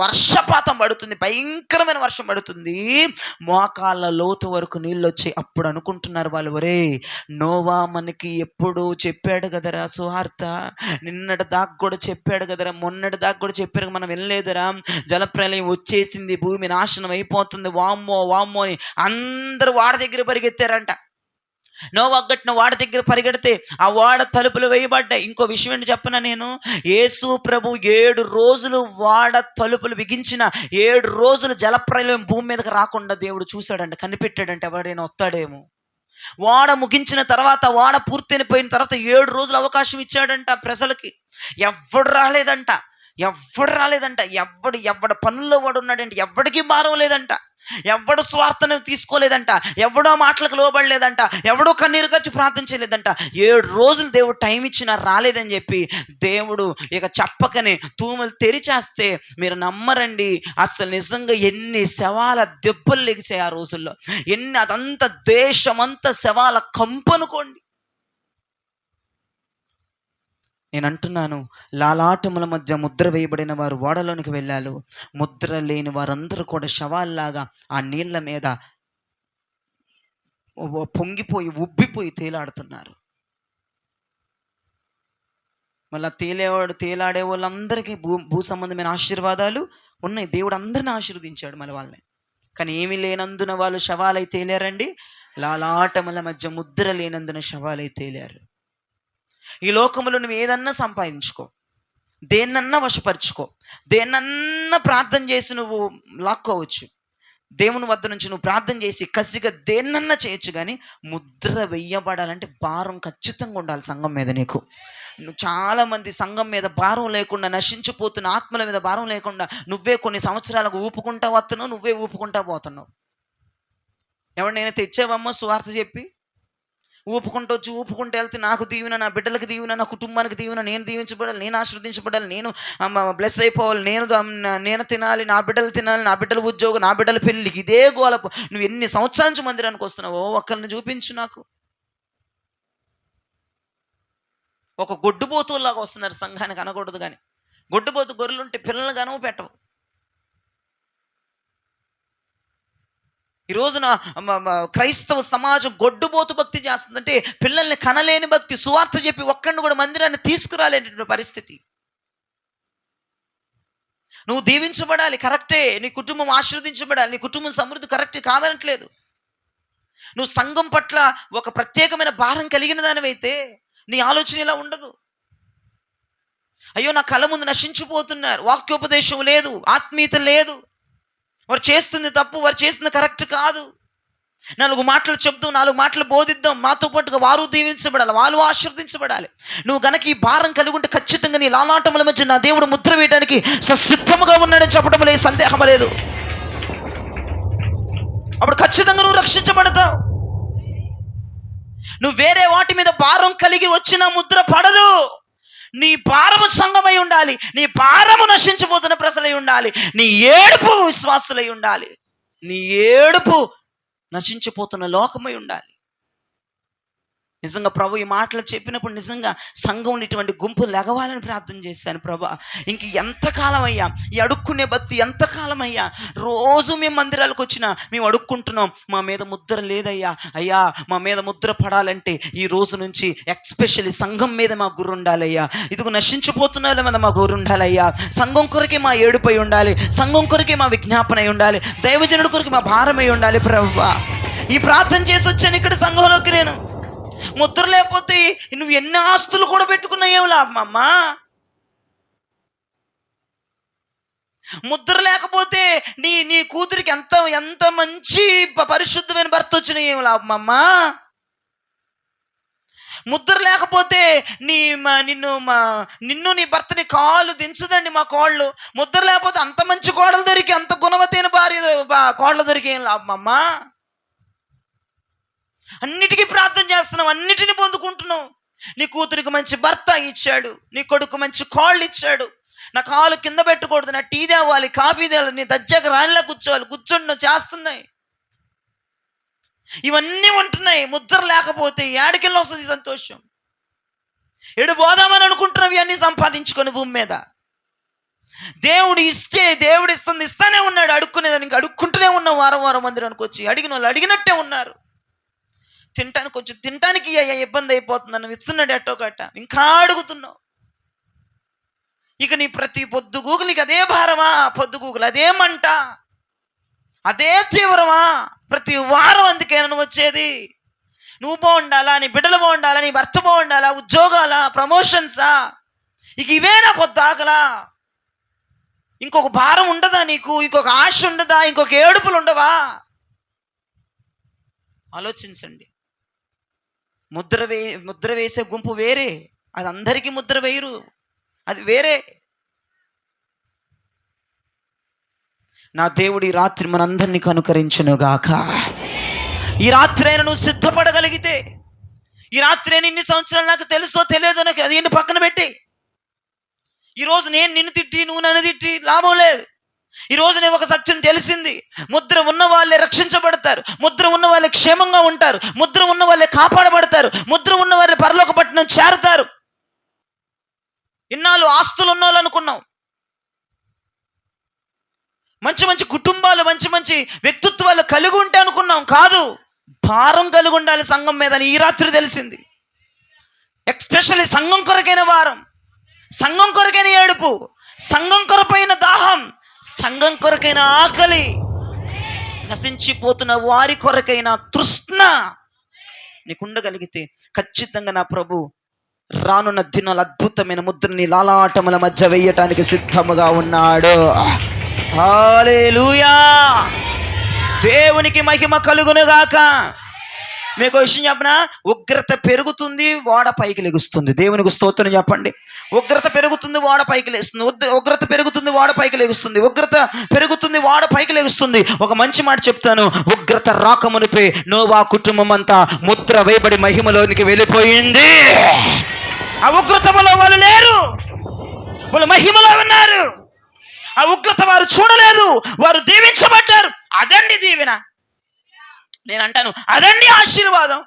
వర్షపాతం పడుతుంది, భయంకరమైన వర్షం పడుతుంది. మోకాళ్ళ లోతు వరకు నీళ్ళు వచ్చాయి. అప్పుడు అనుకుంటున్నారు వాళ్ళు, ఒరే నోవా మనకి ఎప్పుడు చెప్పాడు కదరా సువార్త, నిన్నటి దాకా కూడా చెప్పాడు కదరా, మొన్నటి దాకా కూడా చెప్పారు, మనం వెళ్ళలేదురా, జలప్రలయం వచ్చేసింది, భూమి నాశనం అయిపోతుంది, వామ్మో వామ్మో అని అందరూ వాడ దగ్గర పరిగెత్తారంట. నోవా కట్టిన వాడ దగ్గర పరిగెడితే ఆ వాడ తలుపులు వేయబడ్డాయి. ఇంకో విషయం ఏంటి చెప్పనా, నేను యేసు ప్రభు 7 రోజులు వాడ తలుపులు బిగించిన 7 రోజులు జలప్రలయం భూమి మీదకి రాకుండా దేవుడు చూశాడంట, కనిపెట్టాడంట, ఎవడైనా వస్తాడేమో. వాడ ముగించిన తర్వాత, వాడ పూర్తయిపోయిన తర్వాత 7 రోజులు అవకాశం ఇచ్చాడంట ప్రజలకి. ఎవడు రాలేదంట. ఎవడ పనుల్లో వాడు ఉన్నాడంటే ఎవడికి భారం లేదంట. ఎవడు స్వార్థను తీసుకోలేదంట. ఎవడో మాటలకు లోబడలేదంట. ఎవడో కన్నీరు ఖర్చు ప్రార్థన చేయలేదంట. 7 రోజులు దేవుడు టైం ఇచ్చినా రాలేదని చెప్పి దేవుడు ఇక చెప్పకనే తూములు తెరిచేస్తే మీరు నమ్మరండి, అసలు నిజంగా ఎన్ని శవాల దెబ్బలు లెగిసాయి ఆ రోజుల్లో. అదంతా దేశమంతా శవాల కంపనుకోండి. నేను అంటున్నాను, లాలాటముల మధ్య ముద్ర వేయబడిన వారు ఓడలోనికి వెళ్ళారు. ముద్ర లేని వారందరూ కూడా శవాల్లాగా ఆ నీళ్ళ మీద పొంగిపోయి ఉబ్బిపోయి తేలాడుతున్నారు. మళ్ళీ తేలాడే వాళ్ళందరికీ భూ సంబంధమైన ఆశీర్వాదాలు ఉన్నాయి. దేవుడు అందరిని ఆశీర్వదించాడు మళ్ళీ వాళ్ళని. కానీ ఏమీ లేనందున వాళ్ళు శవాలై తేలారండి. లాలాటముల మధ్య ముద్ర లేనందున శవాలై తేలారు. ఈ లోకంలో నువ్వు ఏదన్నా సంపాదించుకో, దేన్నన్నా వశపరుచుకో, దేన్నన్నా ప్రార్థన చేసి నువ్వు లాక్కోవచ్చు, దేవుని వద్ద నుంచి నువ్వు ప్రార్థన చేసి కసిగా దేన్నన్నా చేయొచ్చు. కానీ ముద్ర వెయ్యబడాలంటే భారం ఖచ్చితంగా ఉండాలి సంఘం మీద నీకు. నువ్వు చాలామంది సంఘం మీద భారం లేకుండా, నశించిపోతున్న ఆత్మల మీద భారం లేకుండా నువ్వే కొన్ని సంవత్సరాలకు ఊపుకుంటా వస్తున్నావు, నువ్వే ఊపుకుంటా పోతున్నావు. ఎవరినైనా తెచ్చావమ్మా సువార్త చెప్పి? ఊపుకుంటూ వెళ్తే నాకు దీవెన, నా బిడ్డలకు దీవెన, నా కుటుంబానికి దీవెన, నేను దీవించబడాలి, నేను ఆశీర్వదించబడాలి, నేను బ్లెస్ అయిపోవాలి, నేను తినాలి, నా బిడ్డలు తినాలి, నా బిడ్డల ఉద్యోగం, నా బిడ్డల పెళ్ళికి, ఇదే గోలపు. నువ్వు ఎన్ని సంవత్సరాల నుంచి మందిరానికి వస్తున్నావో ఒక్కరిని చూపించు నాకు. ఒక గొడ్డుబోతులాగా వస్తున్నారు సంఘానికి అనకూడదు, కానీ గొడ్డుబోతు గొర్రెలుంటే పిల్లలు గనవు పెట్టవు. ఈ రోజున క్రైస్తవ సమాజం గొడ్డుబోతు భక్తి చేస్తుందంటే పిల్లల్ని కనలేని భక్తి. సువార్త చెప్పి ఒక్కడిని కూడా మందిరాన్ని తీసుకురాలేనటువంటి పరిస్థితి. నువ్వు దీవించబడాలి, కరెక్టే, నీ కుటుంబం ఆశీర్వదించబడాలి, నీ కుటుంబం సమృద్ధి కరెక్టే, కాదనట్లేదు. నువ్వు సంఘం పట్ల ఒక ప్రత్యేకమైన భారం కలిగిన దానివైతే నీ ఆలోచన ఇలా ఉండదు. అయ్యో నా కళ్ళ ముందు నశించిపోతున్నారు, వాక్యోపదేశం లేదు, ఆత్మీయత లేదు, వారు చేస్తుంది తప్పు, వారు చేస్తుంది కరెక్ట్ కాదు, 4 మాటలు చెప్దాం, 4 మాటలు బోధిద్దాం, మాతో పాటుగా వారు దీవించబడాలి, వాళ్ళు ఆశీర్వదించబడాలి. నువ్వు గనక ఈ భారం కలిగి ఉంటే ఖచ్చితంగా నీ లాలాటముల మధ్య నా దేవుడు ముద్ర వేయడానికి సిద్ధముగా ఉన్నాడని చెప్పడం లేదు, సందేహం లేదు. అప్పుడు ఖచ్చితంగా నువ్వు రక్షించబడతావు. నువ్వు వేరే వాటి మీద భారం కలిగి వచ్చిన ముద్ర పడదు. నీ భారము సంఘమై ఉండాలి, నీ భారము నశించిపోతున్న ప్రజలై ఉండాలి, నీ ఏడుపు విశ్వాసులై ఉండాలి, నీ ఏడుపు నశించిపోతున్న లోకమై ఉండాలి. నిజంగా ప్రభు ఈ మాటలు చెప్పినప్పుడు నిజంగా సంఘం ఇటువంటి గుంపు లెగవాలని ప్రార్థన చేశాను. ప్రభా, ఇంక ఎంతకాలం అయ్యా ఈ అడుక్కునే భక్తి, ఎంతకాలం అయ్యా? రోజు మేము మందిరాలకు వచ్చినా మేము అడుక్కుంటున్నాం, మా మీద ముద్ర లేదయ్యా. అయ్యా, మా మీద ముద్ర పడాలంటే ఈ రోజు నుంచి ఎక్స్పెషల్లీ సంఘం మీద మా గురి ఉండాలయ్యా. ఇదిగో నశించిపోతున్న వాళ్ళ మీద మా గురి ఉండాలయ్యా. సంఘం కొరకే మా ఏడుపై ఉండాలి, సంఘం కొరకే మా విజ్ఞాపన అయి ఉండాలి, దైవజనుడి కొరకు మా భారమై ఉండాలి. ప్రభువా, ఈ ప్రార్థన చేసి వచ్చాను ఇక్కడ సంఘంలోకి. నేను ముద్ర లేకపోతే నువ్వు ఎన్ని ఆస్తులు కూడా పెట్టుకున్నా ఏం లాభమమ్మా? ముద్ర లేకపోతే నీ కూతురికి ఎంత మంచి పరిశుద్ధమైన భర్త వచ్చినా ఏం లాభమమ్మా? ముద్ర లేకపోతే నిన్ను నీ భర్తని కాళ్ళు దించదండి మా కోళ్ళు. ముద్ర లేకపోతే అంత మంచి కోడలు దొరికి, అంత గుణవతైన కోడలు దొరికి ఏం లాభమమ్మా? అన్నిటికీ ప్రార్థన చేస్తున్నావు, అన్నిటిని పొందుకుంటున్నావు. నీ కూతురికి మంచి భర్త ఇచ్చాడు, నీ కొడుకు మంచి కోళ్ళు ఇచ్చాడు. నా కాలు కింద పెట్టకూడదు, నా టీ తేవాలి, కాఫీ తేవాలి, నీ దజ్జాక రానిలా కూర్చోండి చేస్తున్నాయి. ఇవన్నీ ఉంటున్నాయి. ముద్ర లేకపోతే ఏడికెళ్ళి వస్తుంది సంతోషం? ఎడు పోదామని అనుకుంటున్నావు ఇవన్నీ సంపాదించుకొని భూమి మీద. దేవుడు ఇస్తానే ఉన్నాడు. అడుక్కునేదాన్ని ఇంకా అడుక్కుంటూనే ఉన్నావు. వారం మందిరానికి వచ్చి అడిగిన వాళ్ళు అడిగినట్టే ఉన్నారు. తినటానికి ఇబ్బంది అయిపోతుందని ఇస్తున్నాడు ఎట్టో గట్ట, ఇంకా అడుగుతున్నావు. ఇక నీ ప్రతి పొద్దుగూకులు నీకు అదే భారమా? పొద్దుగూకులు అదే మంట, అదే తీవ్రమా? ప్రతి వారం అందుకేనా వచ్చేది? నువ్వు బాగుండాలా, నీ బిడ్డలు బాగుండాలా, నీ భర్త బాగుండాలా, ఉద్యోగాలా, ప్రమోషన్సా? ఇక ఇవేనా పొద్దాకలా? ఇంకొక భారం ఉండదా నీకు? ఇంకొక ఆశ ఉండదా? ఇంకొక ఏడుపులు ఉండవా? ఆలోచించండి. ముద్ర వేసే గుంపు వేరే, అది అందరికీ ముద్ర వేయరు, అది వేరే. నా దేవుడు ఈ రాత్రి మనందరినీ కనుకరించునుగాక. ఈ రాత్రి అయినా నువ్వు సిద్ధపడగలిగితే, ఈ రాత్రి అయినా ఇన్ని సంవత్సరాలు నాకు తెలుసో తెలియదో నాకు అది ఎన్ని పక్కన పెట్టి, ఈరోజు నేను నిన్ను తిట్టి నువ్వు నన్ను తిట్టి లాభం లేదు. ఈరోజు నేను ఒక సత్యం తెలిసింది, ముద్ర ఉన్న వాళ్ళే రక్షించబడతారు, ముద్ర ఉన్న వాళ్ళే క్షేమంగా ఉంటారు, ముద్ర ఉన్న వాళ్ళే కాపాడబడతారు, ముద్ర ఉన్న వాళ్ళే పరలోక పట్టణం చేరతారు. ఇన్నాళ్ళు ఆస్తులు ఉన్న వాళ్ళు అనుకున్నాం, మంచి మంచి కుటుంబాలు, మంచి మంచి వ్యక్తిత్వాలు కలిగి ఉంటే అనుకున్నాం. కాదు, భారం కలిగి ఉండాలి సంఘం మీద అని ఈ రాత్రి తెలిసింది. ఎస్పెషల్లీ సంఘం కొరకైన భారం, సంఘం కొరకైన ఏడుపు, సంఘం కొరకైన దాహం, సంఘం కొరకైన ఆకలి, నశించిపోతున్న వారి కొరకైన తృష్ణ నీకుండగలిగితే ఖచ్చితంగా నా ప్రభు రానున్న దినాలు అద్భుతమైన ముద్రని లాలాటముల మధ్య వేయటానికి సిద్ధముగా ఉన్నాడు. హల్లెలూయా, దేవునికి మహిమ కలుగునుగాక. మీకు విషయం చెప్పనా? ఉగ్రత పెరుగుతుంది, ఓడ పైకి లెగుస్తుంది. దేవునికి స్తోత్రం చెప్పండి. ఉగ్రత పెరుగుతుంది, ఓడ పైకి లేస్తుంది. ఉగ్రత పెరుగుతుంది, ఓడ పైకి లెగుస్తుంది. ఉగ్రత పెరుగుతుంది, ఓడ పైకి లెగుస్తుంది. ఒక మంచి మాట చెప్తాను, ఉగ్రత రాకమునిపే నోవా కుటుంబం అంతా ముద్ర వేయబడి మహిమలోనికి వెళ్ళిపోయింది. ఆ ఉగ్రతలో వాళ్ళు లేరు, వాళ్ళు మహిమలో ఉన్నారు. ఆ ఉగ్రత వారు చూడలేదు, వారు దీవించబడ్డారు. అదండి దీవెన. నేను అంటాను, అదండి ఆశీర్వాదం.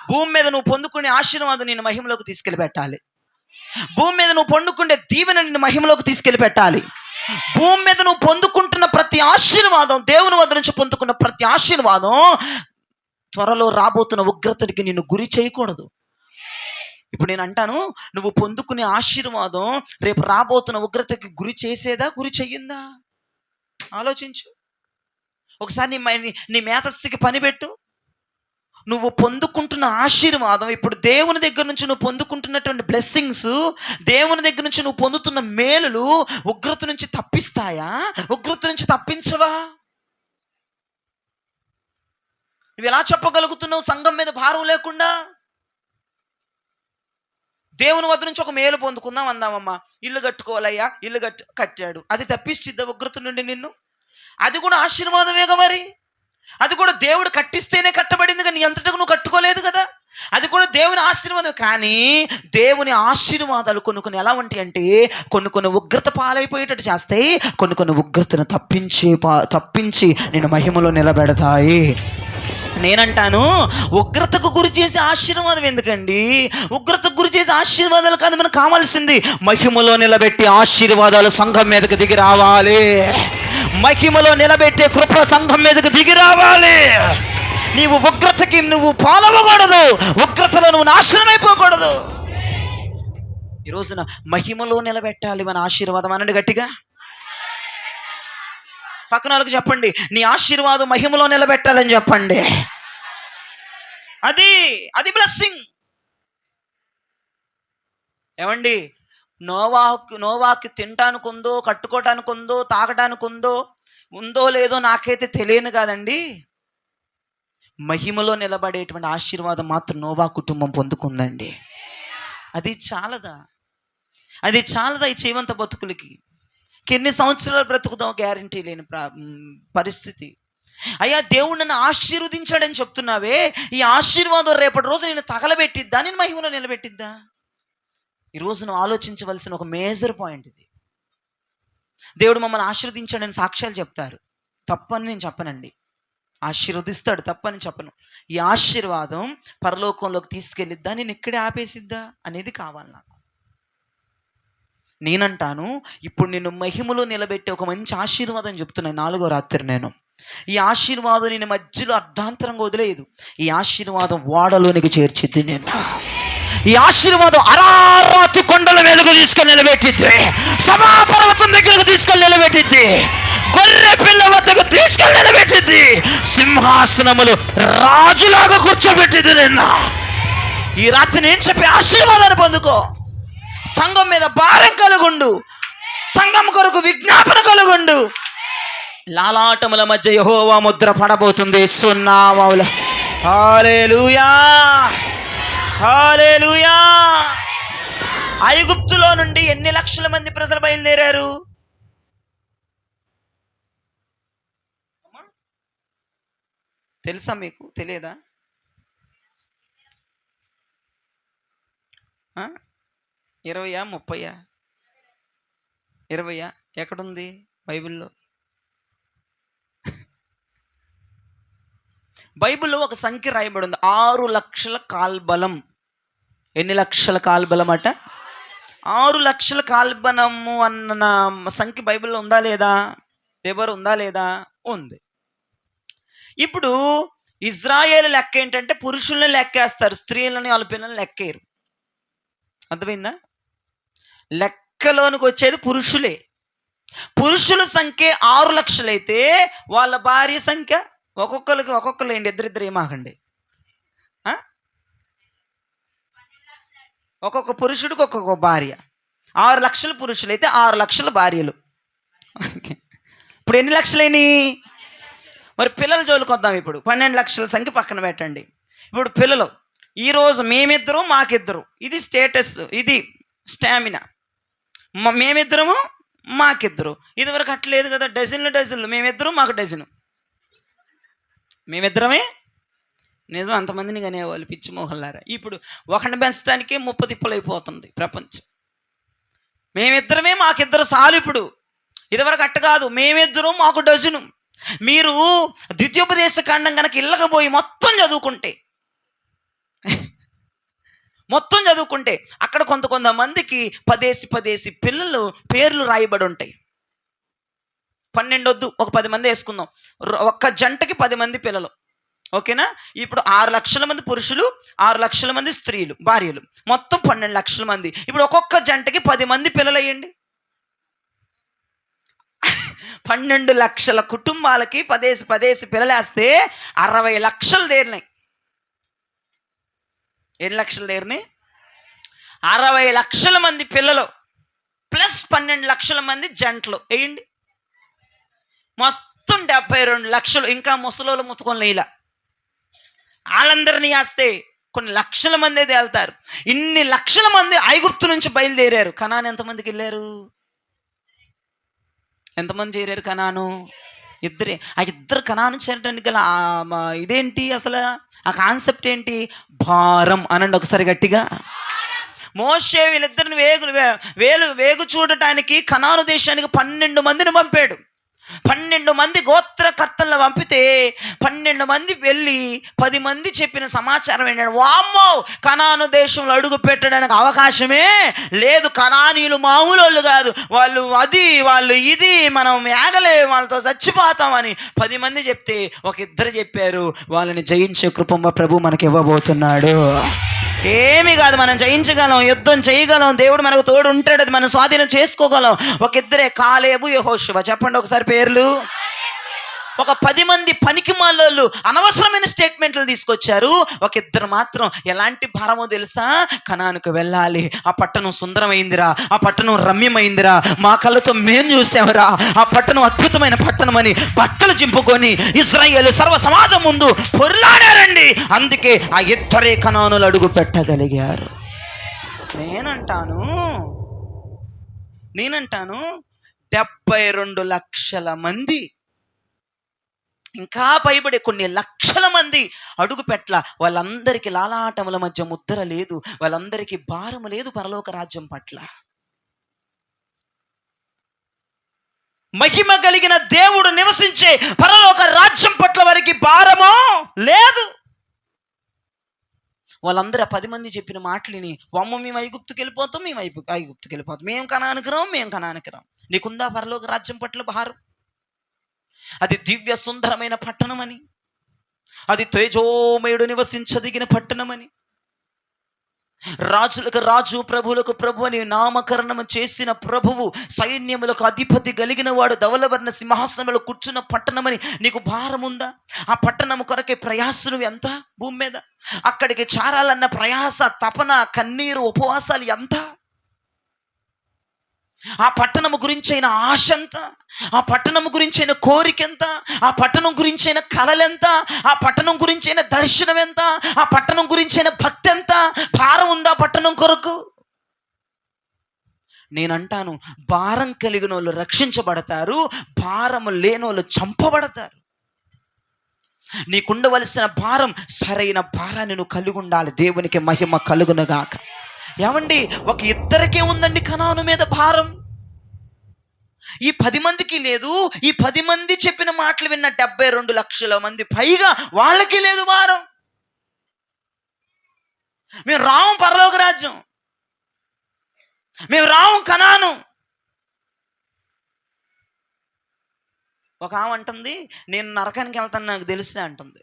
భూమి మీద నువ్వు పొందుకునే ఆశీర్వాదం నిన్ను మహిమలోకి తీసుకెళ్ళి పెట్టాలి. భూమి మీద నువ్వు పొందుకునే దీవెన నిన్ను మహిమలోకి తీసుకెళ్ళి పెట్టాలి. భూమి మీద నువ్వు పొందుకుంటున్న ప్రతి ఆశీర్వాదం, దేవుని వద్ద నుంచి పొందుకున్న ప్రతి ఆశీర్వాదం త్వరలో రాబోతున్న ఉగ్రతకి నిన్ను గురి చేయకూడదు. ఇప్పుడు నేను అంటాను, నువ్వు పొందుకునే ఆశీర్వాదం రేపు రాబోతున్న ఉగ్రతకి గురి చేసేదా, గురి చెయ్యిందా? ఆలోచించు ఒకసారి. నీ మేధస్సుకి పని పెట్టు. నువ్వు పొందుకుంటున్న ఆశీర్వాదం, ఇప్పుడు దేవుని దగ్గర నుంచి నువ్వు పొందుకుంటున్నటువంటి బ్లెస్సింగ్స్, దేవుని దగ్గర నుంచి నువ్వు పొందుతున్న మేలులు ఉగ్రత నుంచి తప్పిస్తాయా, ఉగ్రత నుంచి తప్పించవా? నువ్వు ఎలా చెప్పగలుగుతున్నావు సంఘం మీద భారం లేకుండా? దేవుని వద్ద నుంచి ఒక మేలు పొందుకుందాం అందామమ్మా, ఇల్లు కట్టుకోవాలయ్యా, ఇల్లు కట్టాడు, అది తప్పిస్తుందా ఉగ్రత నుండి నిన్ను? అది కూడా ఆశీర్వాదమేగా మరి. అది కూడా దేవుడు కట్టిస్తేనే కట్టబడింది, కానీ నీ అంతటా నువ్వు కట్టుకోలేదు కదా. అది కూడా దేవుని ఆశీర్వాదం. కానీ దేవుని ఆశీర్వాదాలు కొన్ని కొన్ని ఎలా ఉంటాయి అంటే కొన్ని కొన్ని ఉగ్రత పాలైపోయేటట్టు చేస్తాయి, కొన్ని కొన్ని ఉగ్రతను తప్పించి నేను మహిమలో నిలబెడతాయి. నేనంటాను, ఉగ్రతకు గురి చేసే ఆశీర్వాదం ఎందుకండి? ఉగ్రతకు గురి చేసే ఆశీర్వాదాలు కాదు మనకు కావాల్సింది. మహిమలో నిలబెట్టి ఆశీర్వాదాలు సంఘం మీదకి దిగి రావాలి. మహిమలో నిలబెట్టే కృప సంఘం మీదకి దిగి రావాలి. నీవు ఉగ్రతకి నువ్వు పాలవ్వకూడదు, ఉగ్రతలో నువ్వు నాశనం అయిపోకూడదు. ఈ రోజున మహిమలో నిలబెట్టాలి మన ఆశీర్వాదం. అనండి గట్టిగా. పక్కన వాళ్ళకి చెప్పండి, నీ ఆశీర్వాదం మహిమలో నిలబెట్టాలని చెప్పండి. అది బ్లెస్సింగ్. ఏమండి, నోవాకి తినటానికి ఉందో, కట్టుకోవటానికి ఉందో, తాగడానికి ఉందో లేదో నాకైతే తెలియను కాదండి. మహిమలో నిలబడేటువంటి ఆశీర్వాదం మాత్రం నోవా కుటుంబం పొందుకుందండి. అది చాలదా ఈ జీవంత బతుకులకి? ఎన్ని సంవత్సరాలు బ్రతుకుదాం గ్యారంటీ లేని పరిస్థితి. అయ్యా, దేవుడు నన్ను ఆశీర్వదించాడని చెప్తున్నావే, ఈ ఆశీర్వాదం రేపటి రోజు నేను తగలబెట్టిద్దా, నేను మహిమలో నిలబెట్టిద్దా? ఈరోజు నువ్వు ఆలోచించవలసిన ఒక మేజర్ పాయింట్ ఇది. దేవుడు మమ్మల్ని ఆశీర్వదించాడని సాక్ష్యాలు చెప్తారు, తప్పని నేను చెప్పనండి. ఆశీర్వదిస్తాడు, తప్పని చెప్పను. ఈ ఆశీర్వాదం పరలోకంలోకి తీసుకెళ్ళిద్దా, నేను ఇక్కడే ఆపేసిద్దా అనేది కావాలి నాకు. నేనంటాను, ఇప్పుడు నేను మహిమలో నిలబెట్టే ఒక మంచి ఆశీర్వాదం చెప్తున్నాను 4వ రాత్రి. ఈ ఆశీర్వాదం నేను మధ్యలో అర్ధాంతరంగా వదిలేదు. ఈ ఆశీర్వాదం ఓడలోనికి చేర్చిద్ది. ఈ ఆశీర్వాదం అరారాతు కొండల మీదకు తీసుకెళ్ళి నిలబెట్టిద్ది, సమాపర్వతం దగ్గరకు తీసుకెళ్ళి నిలబెట్టిద్ది, గొర్రె పిల్ల వద్దకు తీసుకెళ్ళి నిలబెట్టిద్ది, సింహాసనములు రాజులాగా కూర్చోబెట్టిద్ది. ఈ రాత్రి నేను చెప్పే ఆశీర్వాదాన్ని పొందుకో. సంఘం మీద భారం కలుగుండు, సంఘం కొరకు విజ్ఞాపన కలుగుండు. లాలాటముల మధ్య యెహోవా ముద్ర పడబోతుంది. సున్నామముల హల్లెలూయా, హల్లెలూయా. ఐగుప్తులో నుండి ఎన్ని లక్షల మంది ప్రజలు బయలుదేరారు? తెలుసా మీకు? తెలియదా? 20 30 20 ఎక్కడుంది బైబిల్లో? బైబిల్లో ఒక సంఖ్య రాయబడి ఉంది, 6 లక్షల కాల్బలం. ఎన్ని లక్షల కాల్బలం అట? 6 లక్షల కాల్బలము అన్న సంఖ్య బైబిల్లో ఉందా లేదా? ఎవరు ఉందా లేదా? ఉంది. ఇప్పుడు ఇజ్రాయేల్ లెక్క ఏంటంటే పురుషుల్ని లెక్కేస్తారు, స్త్రీలని వాళ్ళ పిల్లల్ని లెక్కేరు. అర్థమైందా? లెక్కలోనికి వచ్చేది పురుషులే. పురుషుల సంఖ్య 6 లక్షలైతే వాళ్ళ భార్య సంఖ్య ఒక్కొక్కరు ఏంటి, ఇద్దరిద్దరు ఏమాకండి, ఒక్కొక్క పురుషుడికి ఒక్కొక్క భార్య. 6 లక్షల పురుషులైతే 6 లక్షల భార్యలు. ఇప్పుడు ఎన్ని లక్షలేని? మరి పిల్లల జోలికి వద్దాం. ఇప్పుడు 12 లక్షల సంఖ్య పక్కన పెట్టండి. ఇప్పుడు పిల్లలు, ఈరోజు మేమిద్దరు మాకిద్దరు, ఇది స్టేటస్, ఇది స్టామినా. మేమిద్దరము మాకిద్దరు. ఇదివరకు అట్లేదు కదా, డజన్లు మేమిద్దరు మాకు డజను. మేమిద్దరమే నిజం, అంతమందిని కనేవాళ్ళు పిచ్చి మోహన్లారా. ఇప్పుడు ఒకరిని పెంచడానికే 30 తిప్పలు అయిపోతుంది ప్రపంచం. మేమిద్దరమే మాకిద్దరు చాలు. ఇప్పుడు ఇదివరకు అట్ట కాదు, మేమిద్దరు మాకు డజను. మీరు ద్వితీయోపదేశ కాండం కనుక ఇళ్ళకి పోయి మొత్తం చదువుకుంటే అక్కడ కొంతమందికి 10 పిల్లలు పేర్లు రాయబడి ఉంటాయి. 12 వద్దు, ఒక 10 మంది వేసుకుందాం. ఒక్క జంటకి 10 మంది పిల్లలు, ఓకేనా? ఇప్పుడు 6 లక్షల మంది పురుషులు, 6 లక్షల మంది స్త్రీలు భార్యలు, మొత్తం 12 లక్షల మంది. ఇప్పుడు ఒక్కొక్క జంటకి 10 మంది పిల్లలు అయ్యండి. 12 లక్షల కుటుంబాలకి 10 పిల్లలు వేస్తే 60 లక్షలు దేరినాయి. ఎన్ని లక్షలు దేరినాయి? 60 లక్షల మంది పిల్లలు ప్లస్ 12 లక్షల మంది జంటలు వేయండి, మొత్తం 72 లక్షలు. ఇంకా ముసలోళ్ళు ముత్తుకొని ఇలా వాళ్ళందరినీ వేస్తే కొన్ని లక్షల మంది అయితే వెళ్తారు. ఇన్ని లక్షల మంది ఐగుప్తు నుంచి బయలుదేరారు. కనాను ఎంతమందికి వెళ్ళారు? ఎంతమంది చేరారు కనాను? ఆ ఇద్దరు కనాను చేరడానికి గల ఇదేంటి అసలు? ఆ కాన్సెప్ట్ ఏంటి? భారం అనండి ఒకసారి గట్టిగా. మోషే వీళ్ళిద్దరిని వేగు చూడటానికి కనాను దేశానికి 12 మందిని పంపాడు. 12 మంది గోత్రకర్తలను పంపితే 12 మంది వెళ్ళి 10 మంది చెప్పిన సమాచారం ఏంటంటే, వామ్మో, కనాను దేశంలో అడుగు పెట్టడానికి అవకాశమే లేదు, కనానీయులు మామూలు వాళ్ళు కాదు, వాళ్ళు ఇది, మనం ఏగలే, వాళ్ళతో చచ్చిపోతామని 10 మంది చెప్తే ఒక ఇద్దరు చెప్పారు, వాళ్ళని జయించే కృప ప్రభు మనకి ఇవ్వబోతున్నాడు. ఏమి కాదు, మనం జయించగలం, యుద్ధం చేయగలం, దేవుడు మనకు తోడు ఉంటాడు, అది మనం స్వాధీనం చేసుకోగలం. ఒక ఇద్దరే, కాలేబు, యెహోషువ. చెప్పండి ఒకసారి పేర్లు. ఒక 10 మంది పనికి మాలోళ్ళు అనవసరమైన స్టేట్మెంట్లు తీసుకొచ్చారు. ఒక ఇద్దరు మాత్రం ఎలాంటి భారమో తెలుసా? కనానుకు వెళ్ళాలి, ఆ పట్టణం సుందరమైందిరా, ఆ పట్టణం రమ్యమైందిరా, మా కళ్ళతో మేము చూసామరా, ఆ పట్టణం అద్భుతమైన పట్టణం అని బట్టలు చింపుకొని ఇశ్రాయేలు సర్వ సమాజం ముందు పొర్లాడారండి. అందుకే ఆ ఇద్దరే కనానులు అడుగు పెట్టగలిగారు. నేనంటాను 72 లక్షల మంది, ఇంకా పైబడే కొన్ని లక్షల మంది అడుగు పెట్ల. వాళ్ళందరికీ లాలాటముల మధ్య ముద్ర లేదు, వాళ్ళందరికీ భారము లేదు పరలోక రాజ్యం పట్ల. మహిమ కలిగిన దేవుడు నివసించే పరలోక రాజ్యం పట్ల వారికి భారమో లేదు. వాళ్ళందరూ 10 మంది చెప్పిన మాటలని, వామ్మ మేము ఐగుప్తుకి వెళ్ళిపోతాం, మేము కనానికి రాం. నీకుందా పరలోక రాజ్యం పట్ల భారం? అది దివ్య సుందరమైన పట్టణమని, అది తేజోమయుడు నివసించదగిన పట్టణమని, రాజులకు రాజు, ప్రభువులకు ప్రభు అని నామకరణము చేసిన ప్రభువు, సైన్యములకు అధిపతి కలిగిన వాడు ధవలవర్ణ సింహాసనంలో కూర్చున్న పట్టణమని నీకు భారం ఉందా? ఆ పట్టణము కొరకే ప్రయాసలు ఎంత భూమి మీద? అక్కడికి చారాలన్న ప్రయాస, తపన, కన్నీరు, ఉపవాసాలు ఎంత? ఆ పట్టణము గురించైన ఆశ ఎంత? ఆ పట్టణం గురించైన కోరిక ఎంత? ఆ పట్టణం గురించైన కలలెంత? ఆ పట్టణం గురించైన దర్శనం ఎంత? ఆ పట్టణం గురించైన భక్తి ఎంత? భారం ఉందా పట్టణం కొరకు? నేనంటాను, భారం కలిగిన వాళ్ళు రక్షించబడతారు, భారము లేని వాళ్ళు చంపబడతారు. నీకుండవలసిన భారం, సరైన భారాన్ని నువ్వు కలిగి ఉండాలి. దేవునికి మహిమ కలుగునుగాక. ఏమండి, ఒక ఇద్దరికే ఉందండి కనాను మీద భారం, ఈ 10 మందికి లేదు. ఈ 10 మంది చెప్పిన మాటలు విన్న 72 లక్షల మంది పైగా వాళ్ళకి లేదు భారం. మేము రాము పరలోక రాజ్యం, మేము రాము కనాను. ఒక ఆమె అంటుంది, నేను నరకానికి వెళ్తాను నాకు తెలిసినా అంటుంది.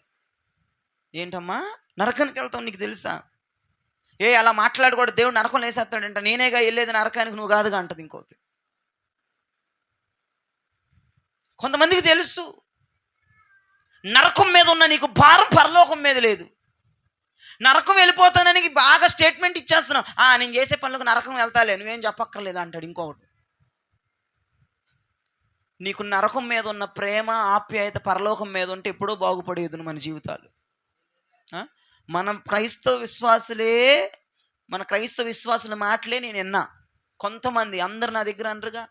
ఏంటమ్మా, నరకానికి వెళ్తావు నీకు తెలుసా? అలా మాట్లాడకూడదు, దేవుడు నరకం వేసేస్తాడంట. నేనేగా వెళ్ళేది నరకానికి, నువ్వు కాదుగా అంటది ఇంకోటి. కొంతమందికి తెలుసు నరకం మీద ఉన్న నీకు భారం పరలోకం మీద లేదు. నరకం వెళ్ళిపోతానని బాగా స్టేట్మెంట్ ఇచ్చేస్తున్నావు. నేను చేసే పనులకు నరకం వెళ్తాలే, నువ్వేం చెప్పక్కర్లేదు అంటాడు ఇంకొకటి. నీకు నరకం మీద ఉన్న ప్రేమ, ఆప్యాయత పరలోకం మీద ఉంటే ఎప్పుడో బాగుపడేది మన జీవితాలు. మన క్రైస్తవ విశ్వాసుల మాటలే నేను విన్నా. కొంతమంది, అందరు నా దగ్గర అనరుగా,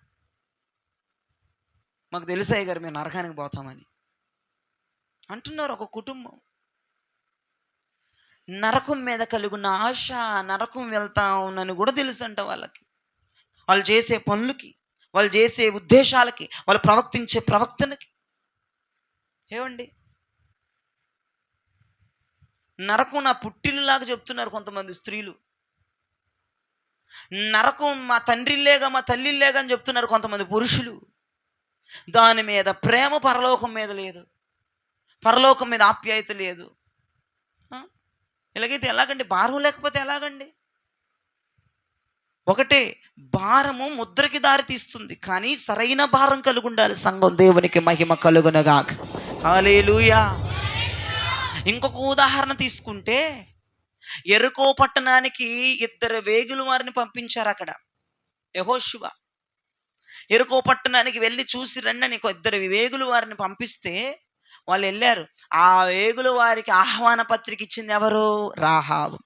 మాకు తెలుసాయి గారు మేము నరకానికి పోతామని అంటున్నారు. ఒక కుటుంబం నరకం మీద కలిగిన ఆశ, నరకం వెళ్తామని కూడా తెలుసు అంట వాళ్ళకి. వాళ్ళు చేసే పనులకి, వాళ్ళు చేసే ఉద్దేశాలకి, వాళ్ళు ప్రవర్తించే ప్రవక్తనకి. ఏమండి, నరకం నా పుట్టిల్లాగా చెప్తున్నారు కొంతమంది స్త్రీలు. నరకం మా తండ్రిల్లేగా, మా తల్లిల్లేగా అని చెప్తున్నారు కొంతమంది పురుషులు. దాని మీద ప్రేమ పరలోకం మీద లేదు, పరలోకం మీద ఆప్యాయత లేదు. ఇలాగైతే ఎలాగండి? భారం లేకపోతే ఎలాగండి? ఒకటే, భారము ముద్రకి దారి తీస్తుంది, కానీ సరైన భారం కలిగి ఉండాలి సంఘం. దేవునికి మహిమ కలుగునగాక. హల్లెలూయా. ఇంకొక ఉదాహరణ తీసుకుంటే, యెరికో పట్టణానికి 2 వేగుల వారిని పంపించారు. అక్కడ యెహోషువ యెరికో పట్టణానికి వెళ్ళి చూసి రండి అని 2 వేగుల వారిని పంపిస్తే వాళ్ళు వెళ్ళారు. ఆ వేగుల వారికి ఆహ్వాన పత్రిక ఇచ్చింది ఎవరు? రాహాబు.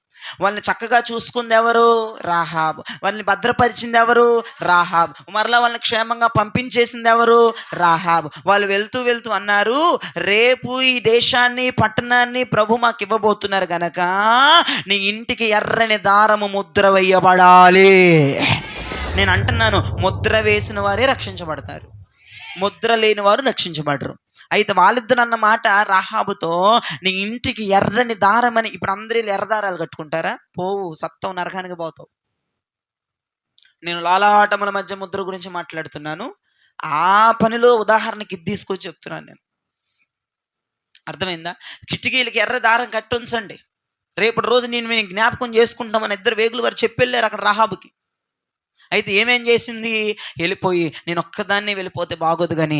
వాళ్ళని చక్కగా చూసుకుంది ఎవరు? రాహాబ్. వాళ్ళని భద్రపరిచింది ఎవరు? రాహాబ్. మరలా వాళ్ళని క్షేమంగా పంపించేసింది ఎవరు? రాహాబ్. వాళ్ళు వెళ్తూ వెళ్తూ అన్నారు, రేపు ఈ దేశాన్ని పట్టణాన్ని ప్రభు మాకు ఇవ్వబోతున్నారు గనక నీ ఇంటికి ఎర్రని దారము ముద్ర వేయబడాలి. నేను అంటున్నాను, ముద్ర వేసిన వారే రక్షించబడతారు, ముద్ర లేని వారు రక్షించబడరు. అయితే వాళ్ళిద్దరు అన్న మాట రాహాబుతో, నీ ఇంటికి ఎర్రని దారమని. ఇప్పుడు అందరూ ఎర్ర దారాలు కట్టుకుంటారా? పోవు, సత్తం, నరకానికి పోతావు. నేను లాలాటముల మధ్య ముద్ర గురించి మాట్లాడుతున్నాను. ఆ పనిలో ఉదాహరణకి ఇది తీసుకొచ్చి చెప్తున్నాను నేను. అర్థమైందా? కిటికీలకి ఎర్ర దారం కట్టి ఉంచండి, రేపటి రోజు నేను మేము జ్ఞాపకం చేసుకుంటామని ఇద్దరు వేగులు వారు చెప్పెళ్ళారు అక్కడ రాహాబుకి. అయితే ఏమేం చేసింది? వెళ్ళిపోయి, నేను ఒక్కదాన్ని వెళ్ళిపోతే బాగోదు కానీ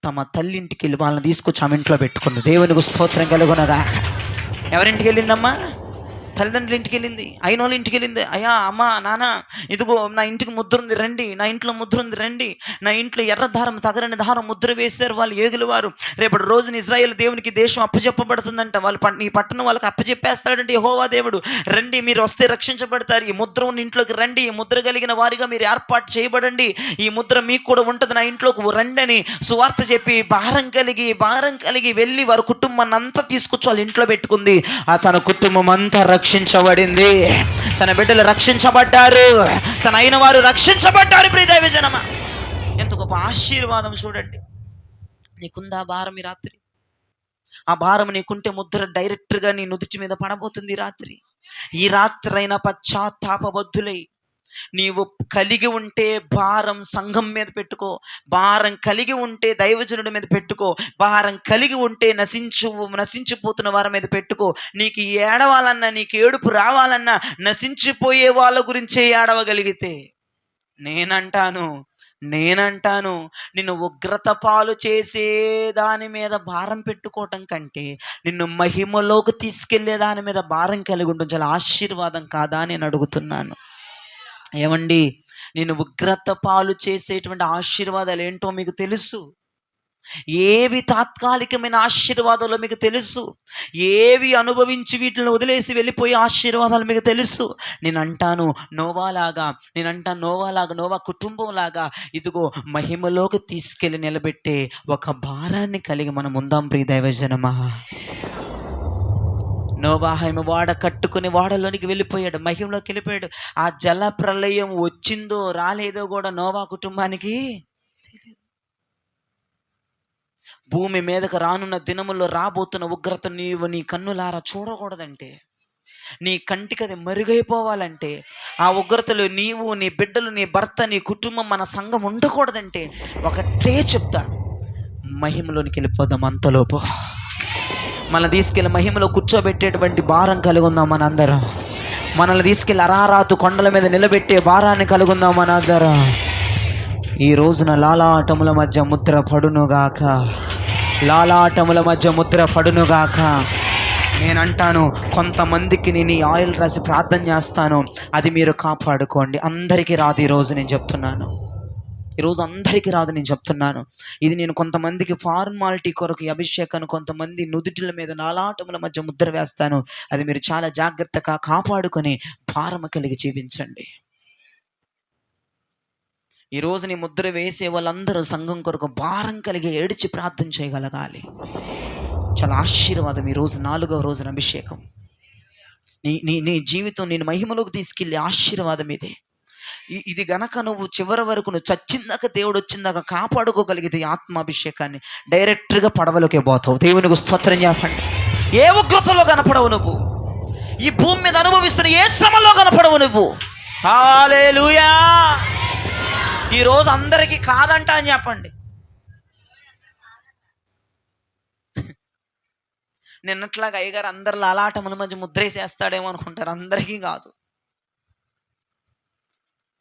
తమ తల్లింటికి వెళ్ళి వాళ్ళని తీసుకొచ్చి ఆమె ఇంట్లో పెట్టుకుంది. దేవునికి స్తోత్రం కలుగునగా. ఎవరింటికి వెళ్ళిందమ్మా? తల్లిదండ్రుల ఇంటికి వెళ్ళింది, అయిన వాళ్ళ ఇంటికి వెళ్ళింది. అయ్యా, అమ్మ, నాన్న, ఇదిగో నా ఇంటికి ముద్ర ఉంది రండి, నా ఇంట్లో ముద్ర ఉంది రండి, నా ఇంట్లో ఎర్ర దారం తగరని దారం ముద్ర వేశారు వాళ్ళు ఏగులు వారు. రేపటి రోజున ఇజ్రాయేల్ దేవునికి దేశం అప్పచెప్పబడుతుందంట. వాళ్ళు ఈ పట్టణం వాళ్ళకి అప్పచెప్పేస్తాడంటే యెహోవా దేవుడు. రండి, మీరు వస్తే రక్షించబడతారు, ఈ ముద్ర ఉన్న ఇంట్లోకి రండి, ఈ ముద్ర కలిగిన వారిగా మీరు ఏర్పాటు చేయబడండి, ఈ ముద్ర మీకు కూడా ఉంటుంది, నా ఇంట్లోకి రండి అని సువార్త చెప్పి భారం కలిగి వెళ్ళి వారి కుటుంబాన్ని అంతా తీసుకొచ్చి వాళ్ళ ఇంట్లో పెట్టుకుంది. ఆ తన కుటుంబం అంతా రక్షించబడింది, తన బిడ్డలు రక్షించబడ్డారు, తన అయిన వారు రక్షించబడ్డారు. ప్రియ దైవజనమా, ఎంత గొప్ప ఆశీర్వాదం చూడండి. నీకుందా భారం ఈ రాత్రి? ఆ భారం నీకుంటే ముద్ర డైరెక్ట్గా నీ నుదుటి మీద పడబోతుంది. ఈ రాత్రైనా పశ్చాత్తాపబద్ధులై నీవు కలిగి ఉంటే భారం సంఘం మీద పెట్టుకో, భారం కలిగి ఉంటే దైవజనుడి మీద పెట్టుకో, భారం కలిగి ఉంటే నశించిపోతున్న వారి మీద పెట్టుకో. నీకు ఏడవాలన్నా, నీకు ఏడుపు రావాలన్నా, నశించిపోయే వాళ్ళ గురించే ఏడవగలిగితే, నేనంటాను నిన్ను ఉగ్రత పాలు చేసే దాని మీద భారం పెట్టుకోవటం కంటే నిన్ను మహిమలోకి తీసుకెళ్లే దాని మీద భారం కలిగి ఉండడం చాలా ఆశీర్వాదం కాదా అని నేను అడుగుతున్నాను. ఏమండి, నేను ఉగ్రత పాలు చేసేటువంటి ఆశీర్వాదాలు ఏంటో మీకు తెలుసు. ఏవి తాత్కాలికమైన ఆశీర్వాదాలు మీకు తెలుసు. ఏవి అనుభవించి వీటిని వదిలేసి వెళ్ళిపోయే ఆశీర్వాదాలు మీకు తెలుసు. నేను అంటాను నోవా కుటుంబంలాగా ఇదిగో మహిమలోకి తీసుకెళ్ళి నిలబెట్టే ఒక భారాన్ని కలిగి మనం ఉందాం. ప్రియ దైవజనమా, నోవాహు వాడ కట్టుకుని వాడలోనికి వెళ్ళిపోయాడు, మహిమలోకి వెళ్ళిపోయాడు. ఆ జల ప్రళయం వచ్చిందో రాలేదో కూడా నోవా కుటుంబానికి తెలియదు. భూమి మీదకు రానున్న దినముల్లో రాబోతున్న ఉగ్రత నీవు నీ కన్నులారా చూడకూడదంటే, నీ కంటికి అది మరుగైపోవాలంటే, ఆ ఉగ్రతలు నీవు, నీ బిడ్డలు, నీ భర్త, నీ కుటుంబం, మన సంఘం ఉండకూడదంటే ఒకటే చెప్తా, మహిమలోనికి వెళ్ళిపోదాం. అంతలోపు మనల్ని తీసుకెళ్ళి మహిమలో కూర్చోబెట్టేటువంటి భారం కలిగి ఉందాం మనందరం. మనల్ని తీసుకెళ్ళి అరారాతు కొండల మీద నిలబెట్టే భారాన్ని కలిగి ఉందాం మనందరం. ఈ రోజున లాలాటముల మధ్య ముద్ర పడునుగాక. నేనంటాను, కొంతమందికి నేను ఈ ఆయిల్ రాసి ప్రార్థన చేస్తాను, అది మీరు కాపాడుకోండి. అందరికీ రాదు ఈరోజు, నేను చెప్తున్నాను. ఈరోజు అందరికీ రాదు, నేను చెప్తున్నాను. ఇది నేను కొంతమందికి ఫార్మాలిటీ కొరకు అభిషేకాన్ని, కొంతమంది నుదుటిల మీద నాలాటముల మధ్య ముద్ర వేస్తాను. అది మీరు చాలా జాగ్రత్తగా కాపాడుకొని భారము కలిగి జీవించండి. ఈరోజు నీ ముద్ర వేసే వాళ్ళందరూ సంఘం కొరకు భారం కలిగి ఏడిచి ప్రార్థన చేయగలగాలి. చాలా ఆశీర్వాదం. ఈరోజు 4వ రోజున అభిషేకం. నీ జీవితం నేను మహిమలోకి తీసుకెళ్ళే ఆశీర్వాదం ఇదే. ఇది గనక నువ్వు చివరి వరకు, నువ్వు చచ్చిందాక, దేవుడు వచ్చిందాక కాపాడుకోగలిగితే ఆత్మాభిషేకాన్ని, డైరెక్ట్గా పడవలోకే పోతావు. దేవునికి స్తోత్రం చెప్పండి. ఏ ఉగ్రతలో కనపడవు నువ్వు, ఈ భూమి మీద అనుభవిస్తున్న ఏ శ్రమలో కనపడవు నువ్వు. హల్లెలూయా. ఈరోజు అందరికీ కాదంట అని చెప్పండి. నిన్నట్లాగా అయ్యగారు అందరిలో అలాటముల మధ్య ముద్రేసేస్తాడేమో అనుకుంటారు. అందరికీ కాదు.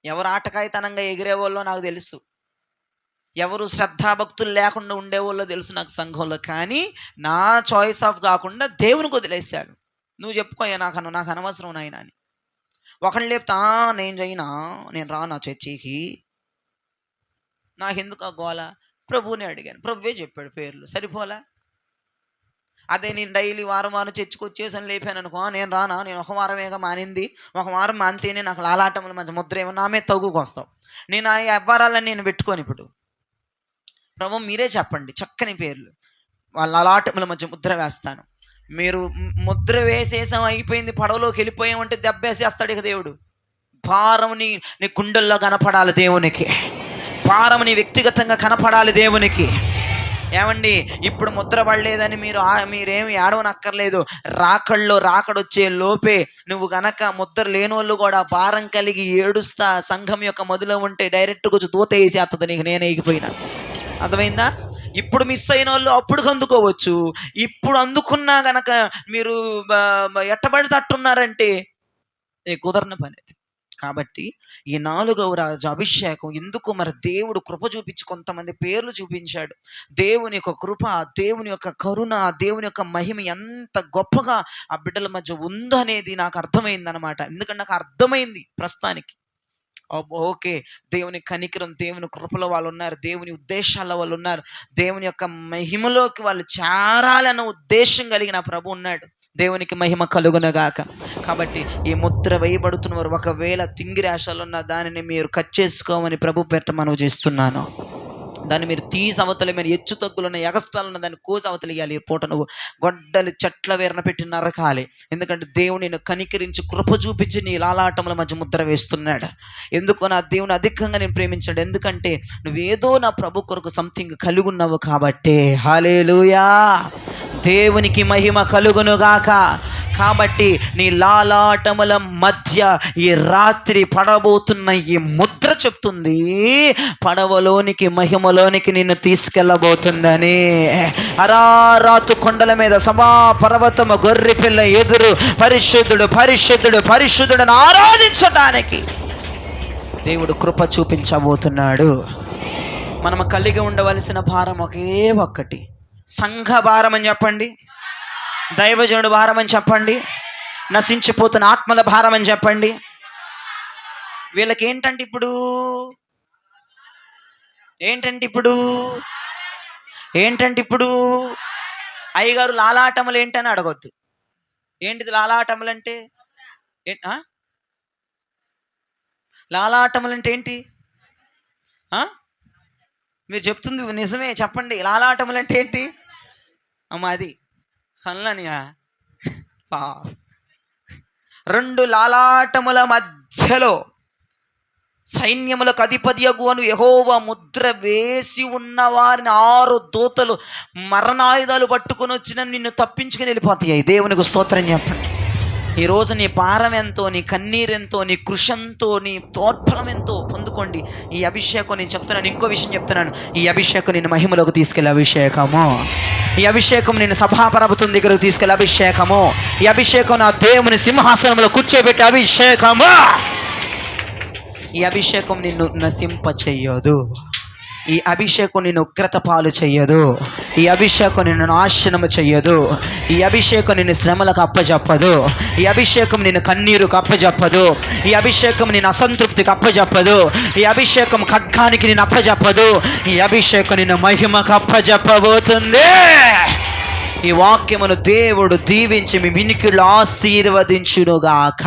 ఎవరు ఆటకాయితనంగా ఎగిరేవాళ్ళో నాకు తెలుసు, ఎవరు శ్రద్ధాభక్తులు లేకుండా ఉండేవాళ్ళో తెలుసు నాకు సంఘంలో. కానీ నా చాయిస్ ఆఫ్ కాకుండా దేవునికి వదిలేశారు. నువ్వు చెప్పుకోయా, నాకు అనవసరం నాయన అని. ఒకళ్ళు లేపుతా, నేను చేయనా, నేను రానా చర్చికి, నాకెందుకు ఆ గోల? ప్రభువుని అడిగాను, ప్రభువే చెప్పాడు పేర్లు, సరిపోలా. అదే నేను డైలీ వారం చర్చికి వచ్చేసని లేపాను అనుకో, నేను రానా, నేను ఒక వారమేగా మానింది, ఒక వారం మానితేనే నాకు లాలాటముల మధ్య ముద్ర ఏమో నా మీద తగుకొస్తావు. నేను ఆ వ్యవహారాలను నేను పెట్టుకోను. ఇప్పుడు ప్రభు మీరే చెప్పండి చక్కని పేర్లు, వాళ్ళ లాలాటముల మధ్య ముద్ర వేస్తాను. మీరు ముద్ర వేసేసాం అయిపోయింది, పడవలోకి వెళ్ళిపోయామంటే దెబ్బేసేస్తాడు ఇక దేవుడు. భారం నీ గుండెల్లో కనపడాలి దేవునికి, భారం నీ వ్యక్తిగతంగా కనపడాలి దేవునికి. ఏమండి ఇప్పుడు ముద్ర పడలేదని మీరేమి ఏడవనక్కర్లేదు. రాకడొచ్చే లోపే నువ్వు గనక ముద్ర లేని వాళ్ళు కూడా భారం కలిగి ఏడుస్తా సంఘం యొక్క మదిలో ఉంటే డైరెక్ట్ కొంచెం దూత వేసేస్తుంది నీకు, నేనే ఎగిపోయినా. అర్థమైందా? ఇప్పుడు మిస్ అయిన వాళ్ళు అప్పుడు అందుకోవచ్చు, ఇప్పుడు అందుకున్నా గనక మీరు ఎట్టబడి తట్టున్నారంటే కుదరని పని అది. కాబట్టి ఈ 4వ రాజు అభిషేకం ఎందుకు మరి దేవుడు కృప చూపించి కొంతమంది పేర్లు చూపించాడు. దేవుని యొక్క కృప, దేవుని యొక్క కరుణ, దేవుని యొక్క మహిమ ఎంత గొప్పగా ఆ బిడ్డల మధ్య ఉందనేది నాకు అర్థమైంది అనమాట. ఎందుకంటే నాకు అర్థమైంది ప్రస్తుతానికి, ఓకే దేవుని కనికరం, దేవుని కృపలో వాళ్ళు ఉన్నారు, దేవుని ఉద్దేశాల్లో వాళ్ళు ఉన్నారు, దేవుని యొక్క మహిమలోకి వాళ్ళు చేరాలన్న ఉద్దేశం కలిగిన ప్రభు ఉన్నాడు. దేవునికి మహిమ కలుగునగాక. కాబట్టి ఈ ముద్ర వేయబడుతున్నవారు ఒకవేళ తింగిరాశాలున్న దానిని మీరు కట్ చేసుకోమని ప్రభు పేరిట మనవి చేస్తున్నాను. దాన్ని మీరు తీసి అవతలి, మీరు హెచ్చు తగ్గులున్న ఎగస్ట్రాలున్న దాన్ని కోసి అవతలియాలి. పూట నువ్వు గొడ్డలి చెట్ల వేరన పెట్టి నరకాలి. ఎందుకంటే దేవుని కనికరించి కృప చూపించి నీ లాలాటముల మధ్య ముద్ర వేస్తున్నాడు. ఎందుకు? నా దేవుని అధికంగా నేను ప్రేమించాడు. ఎందుకంటే నువ్వేదో నా ప్రభు కొరకు సంథింగ్ కలిగి ఉన్నావు కాబట్టి. హల్లెలూయా, దేవునికి మహిమ కలుగునుగాక. కాబట్టి నీ లాలాటముల మధ్య ఈ రాత్రి పడబోతున్న ఈ ముద్ర చెప్తుంది పడవలోనికి, మహిమలోనికి నిన్ను తీసుకెళ్ళబోతుందని. అరారాతు కొండల మీద సభా పర్వతము గొర్రె పిల్ల ఎదురు పరిశుద్ధుడు పరిశుద్ధుడు పరిశుద్ధుడని ఆరాధించడానికి దేవుడు కృప చూపించబోతున్నాడు. మనము కలిగి ఉండవలసిన భారం ఒకే ఒక్కటి, సంఘ భారం అని చెప్పండి, దైవజనుడు భారం అని చెప్పండి, నశించిపోతున్న ఆత్మల భారం అని చెప్పండి. వీళ్ళకి ఏంటంటే ఇప్పుడు అయ్యగారు లాలాటములు ఏంటని అడగొద్దు. ఏంటిది లాలాటములు అంటే? లాలాటములు అంటే ఏంటి? మీరు చెప్తుంది నిజమే, చెప్పండి. లాలాటములు అంటే ఏంటి? అమ్మ అది కళ్ళనియా 2 లాలాటముల మధ్యలో సైన్యములకు అధిపతియగు అను యెహోవా ముద్ర వేసి ఉన్న వారిని 6 దూతలు మరణాయుధాలు పట్టుకొని వచ్చిన నిన్ను తప్పించుకుని వెళ్ళిపోతాయి. దేవునికి స్తోత్రం చెప్పండి. ఈరోజు నీ భారం ఎంతో, నీ కన్నీరెంతో, నీ కృషంతో, నీ తోడ్ఫలం ఎంతో పొందుకోండి. ఈ అభిషేకం నేను చెప్తున్నాను, ఇంకో విషయం చెప్తున్నాను. ఈ అభిషేకం నేను మహిమలోకి తీసుకెళ్ళే అభిషేకము. ఈ అభిషేకం నేను సభాపర్వతం దగ్గరకు తీసుకెళ్ళే అభిషేకము. ఈ అభిషేకం నా దేవుని సింహాసనంలో కూర్చోబెట్టే అభిషేకము. ఈ అభిషేకం నిన్ను నశింప చెయ్యదు. ఈ అభిషేకం నిన్ను ఉగ్రత పాలు చెయ్యదు. ఈ అభిషేకం నిన్ను నాశనము చెయ్యదు. ఈ అభిషేకం నిన్ను శ్రమలకు అప్పజెప్పదు. ఈ అభిషేకం నిన్ను కన్నీరుకు అప్పజెప్పదు. ఈ అభిషేకం నిన్ను అసంతృప్తికి అప్పజెప్పదు. ఈ అభిషేకం ఖడ్గానికి నిన్ను అప్పజెప్పదు. ఈ అభిషేకం నిన్ను మహిమకు అప్పజెప్పబోతుంది. ఈ వాక్యమును దేవుడు దీవించి మీ వినికిళ్ళు ఆశీర్వదించునుగాక.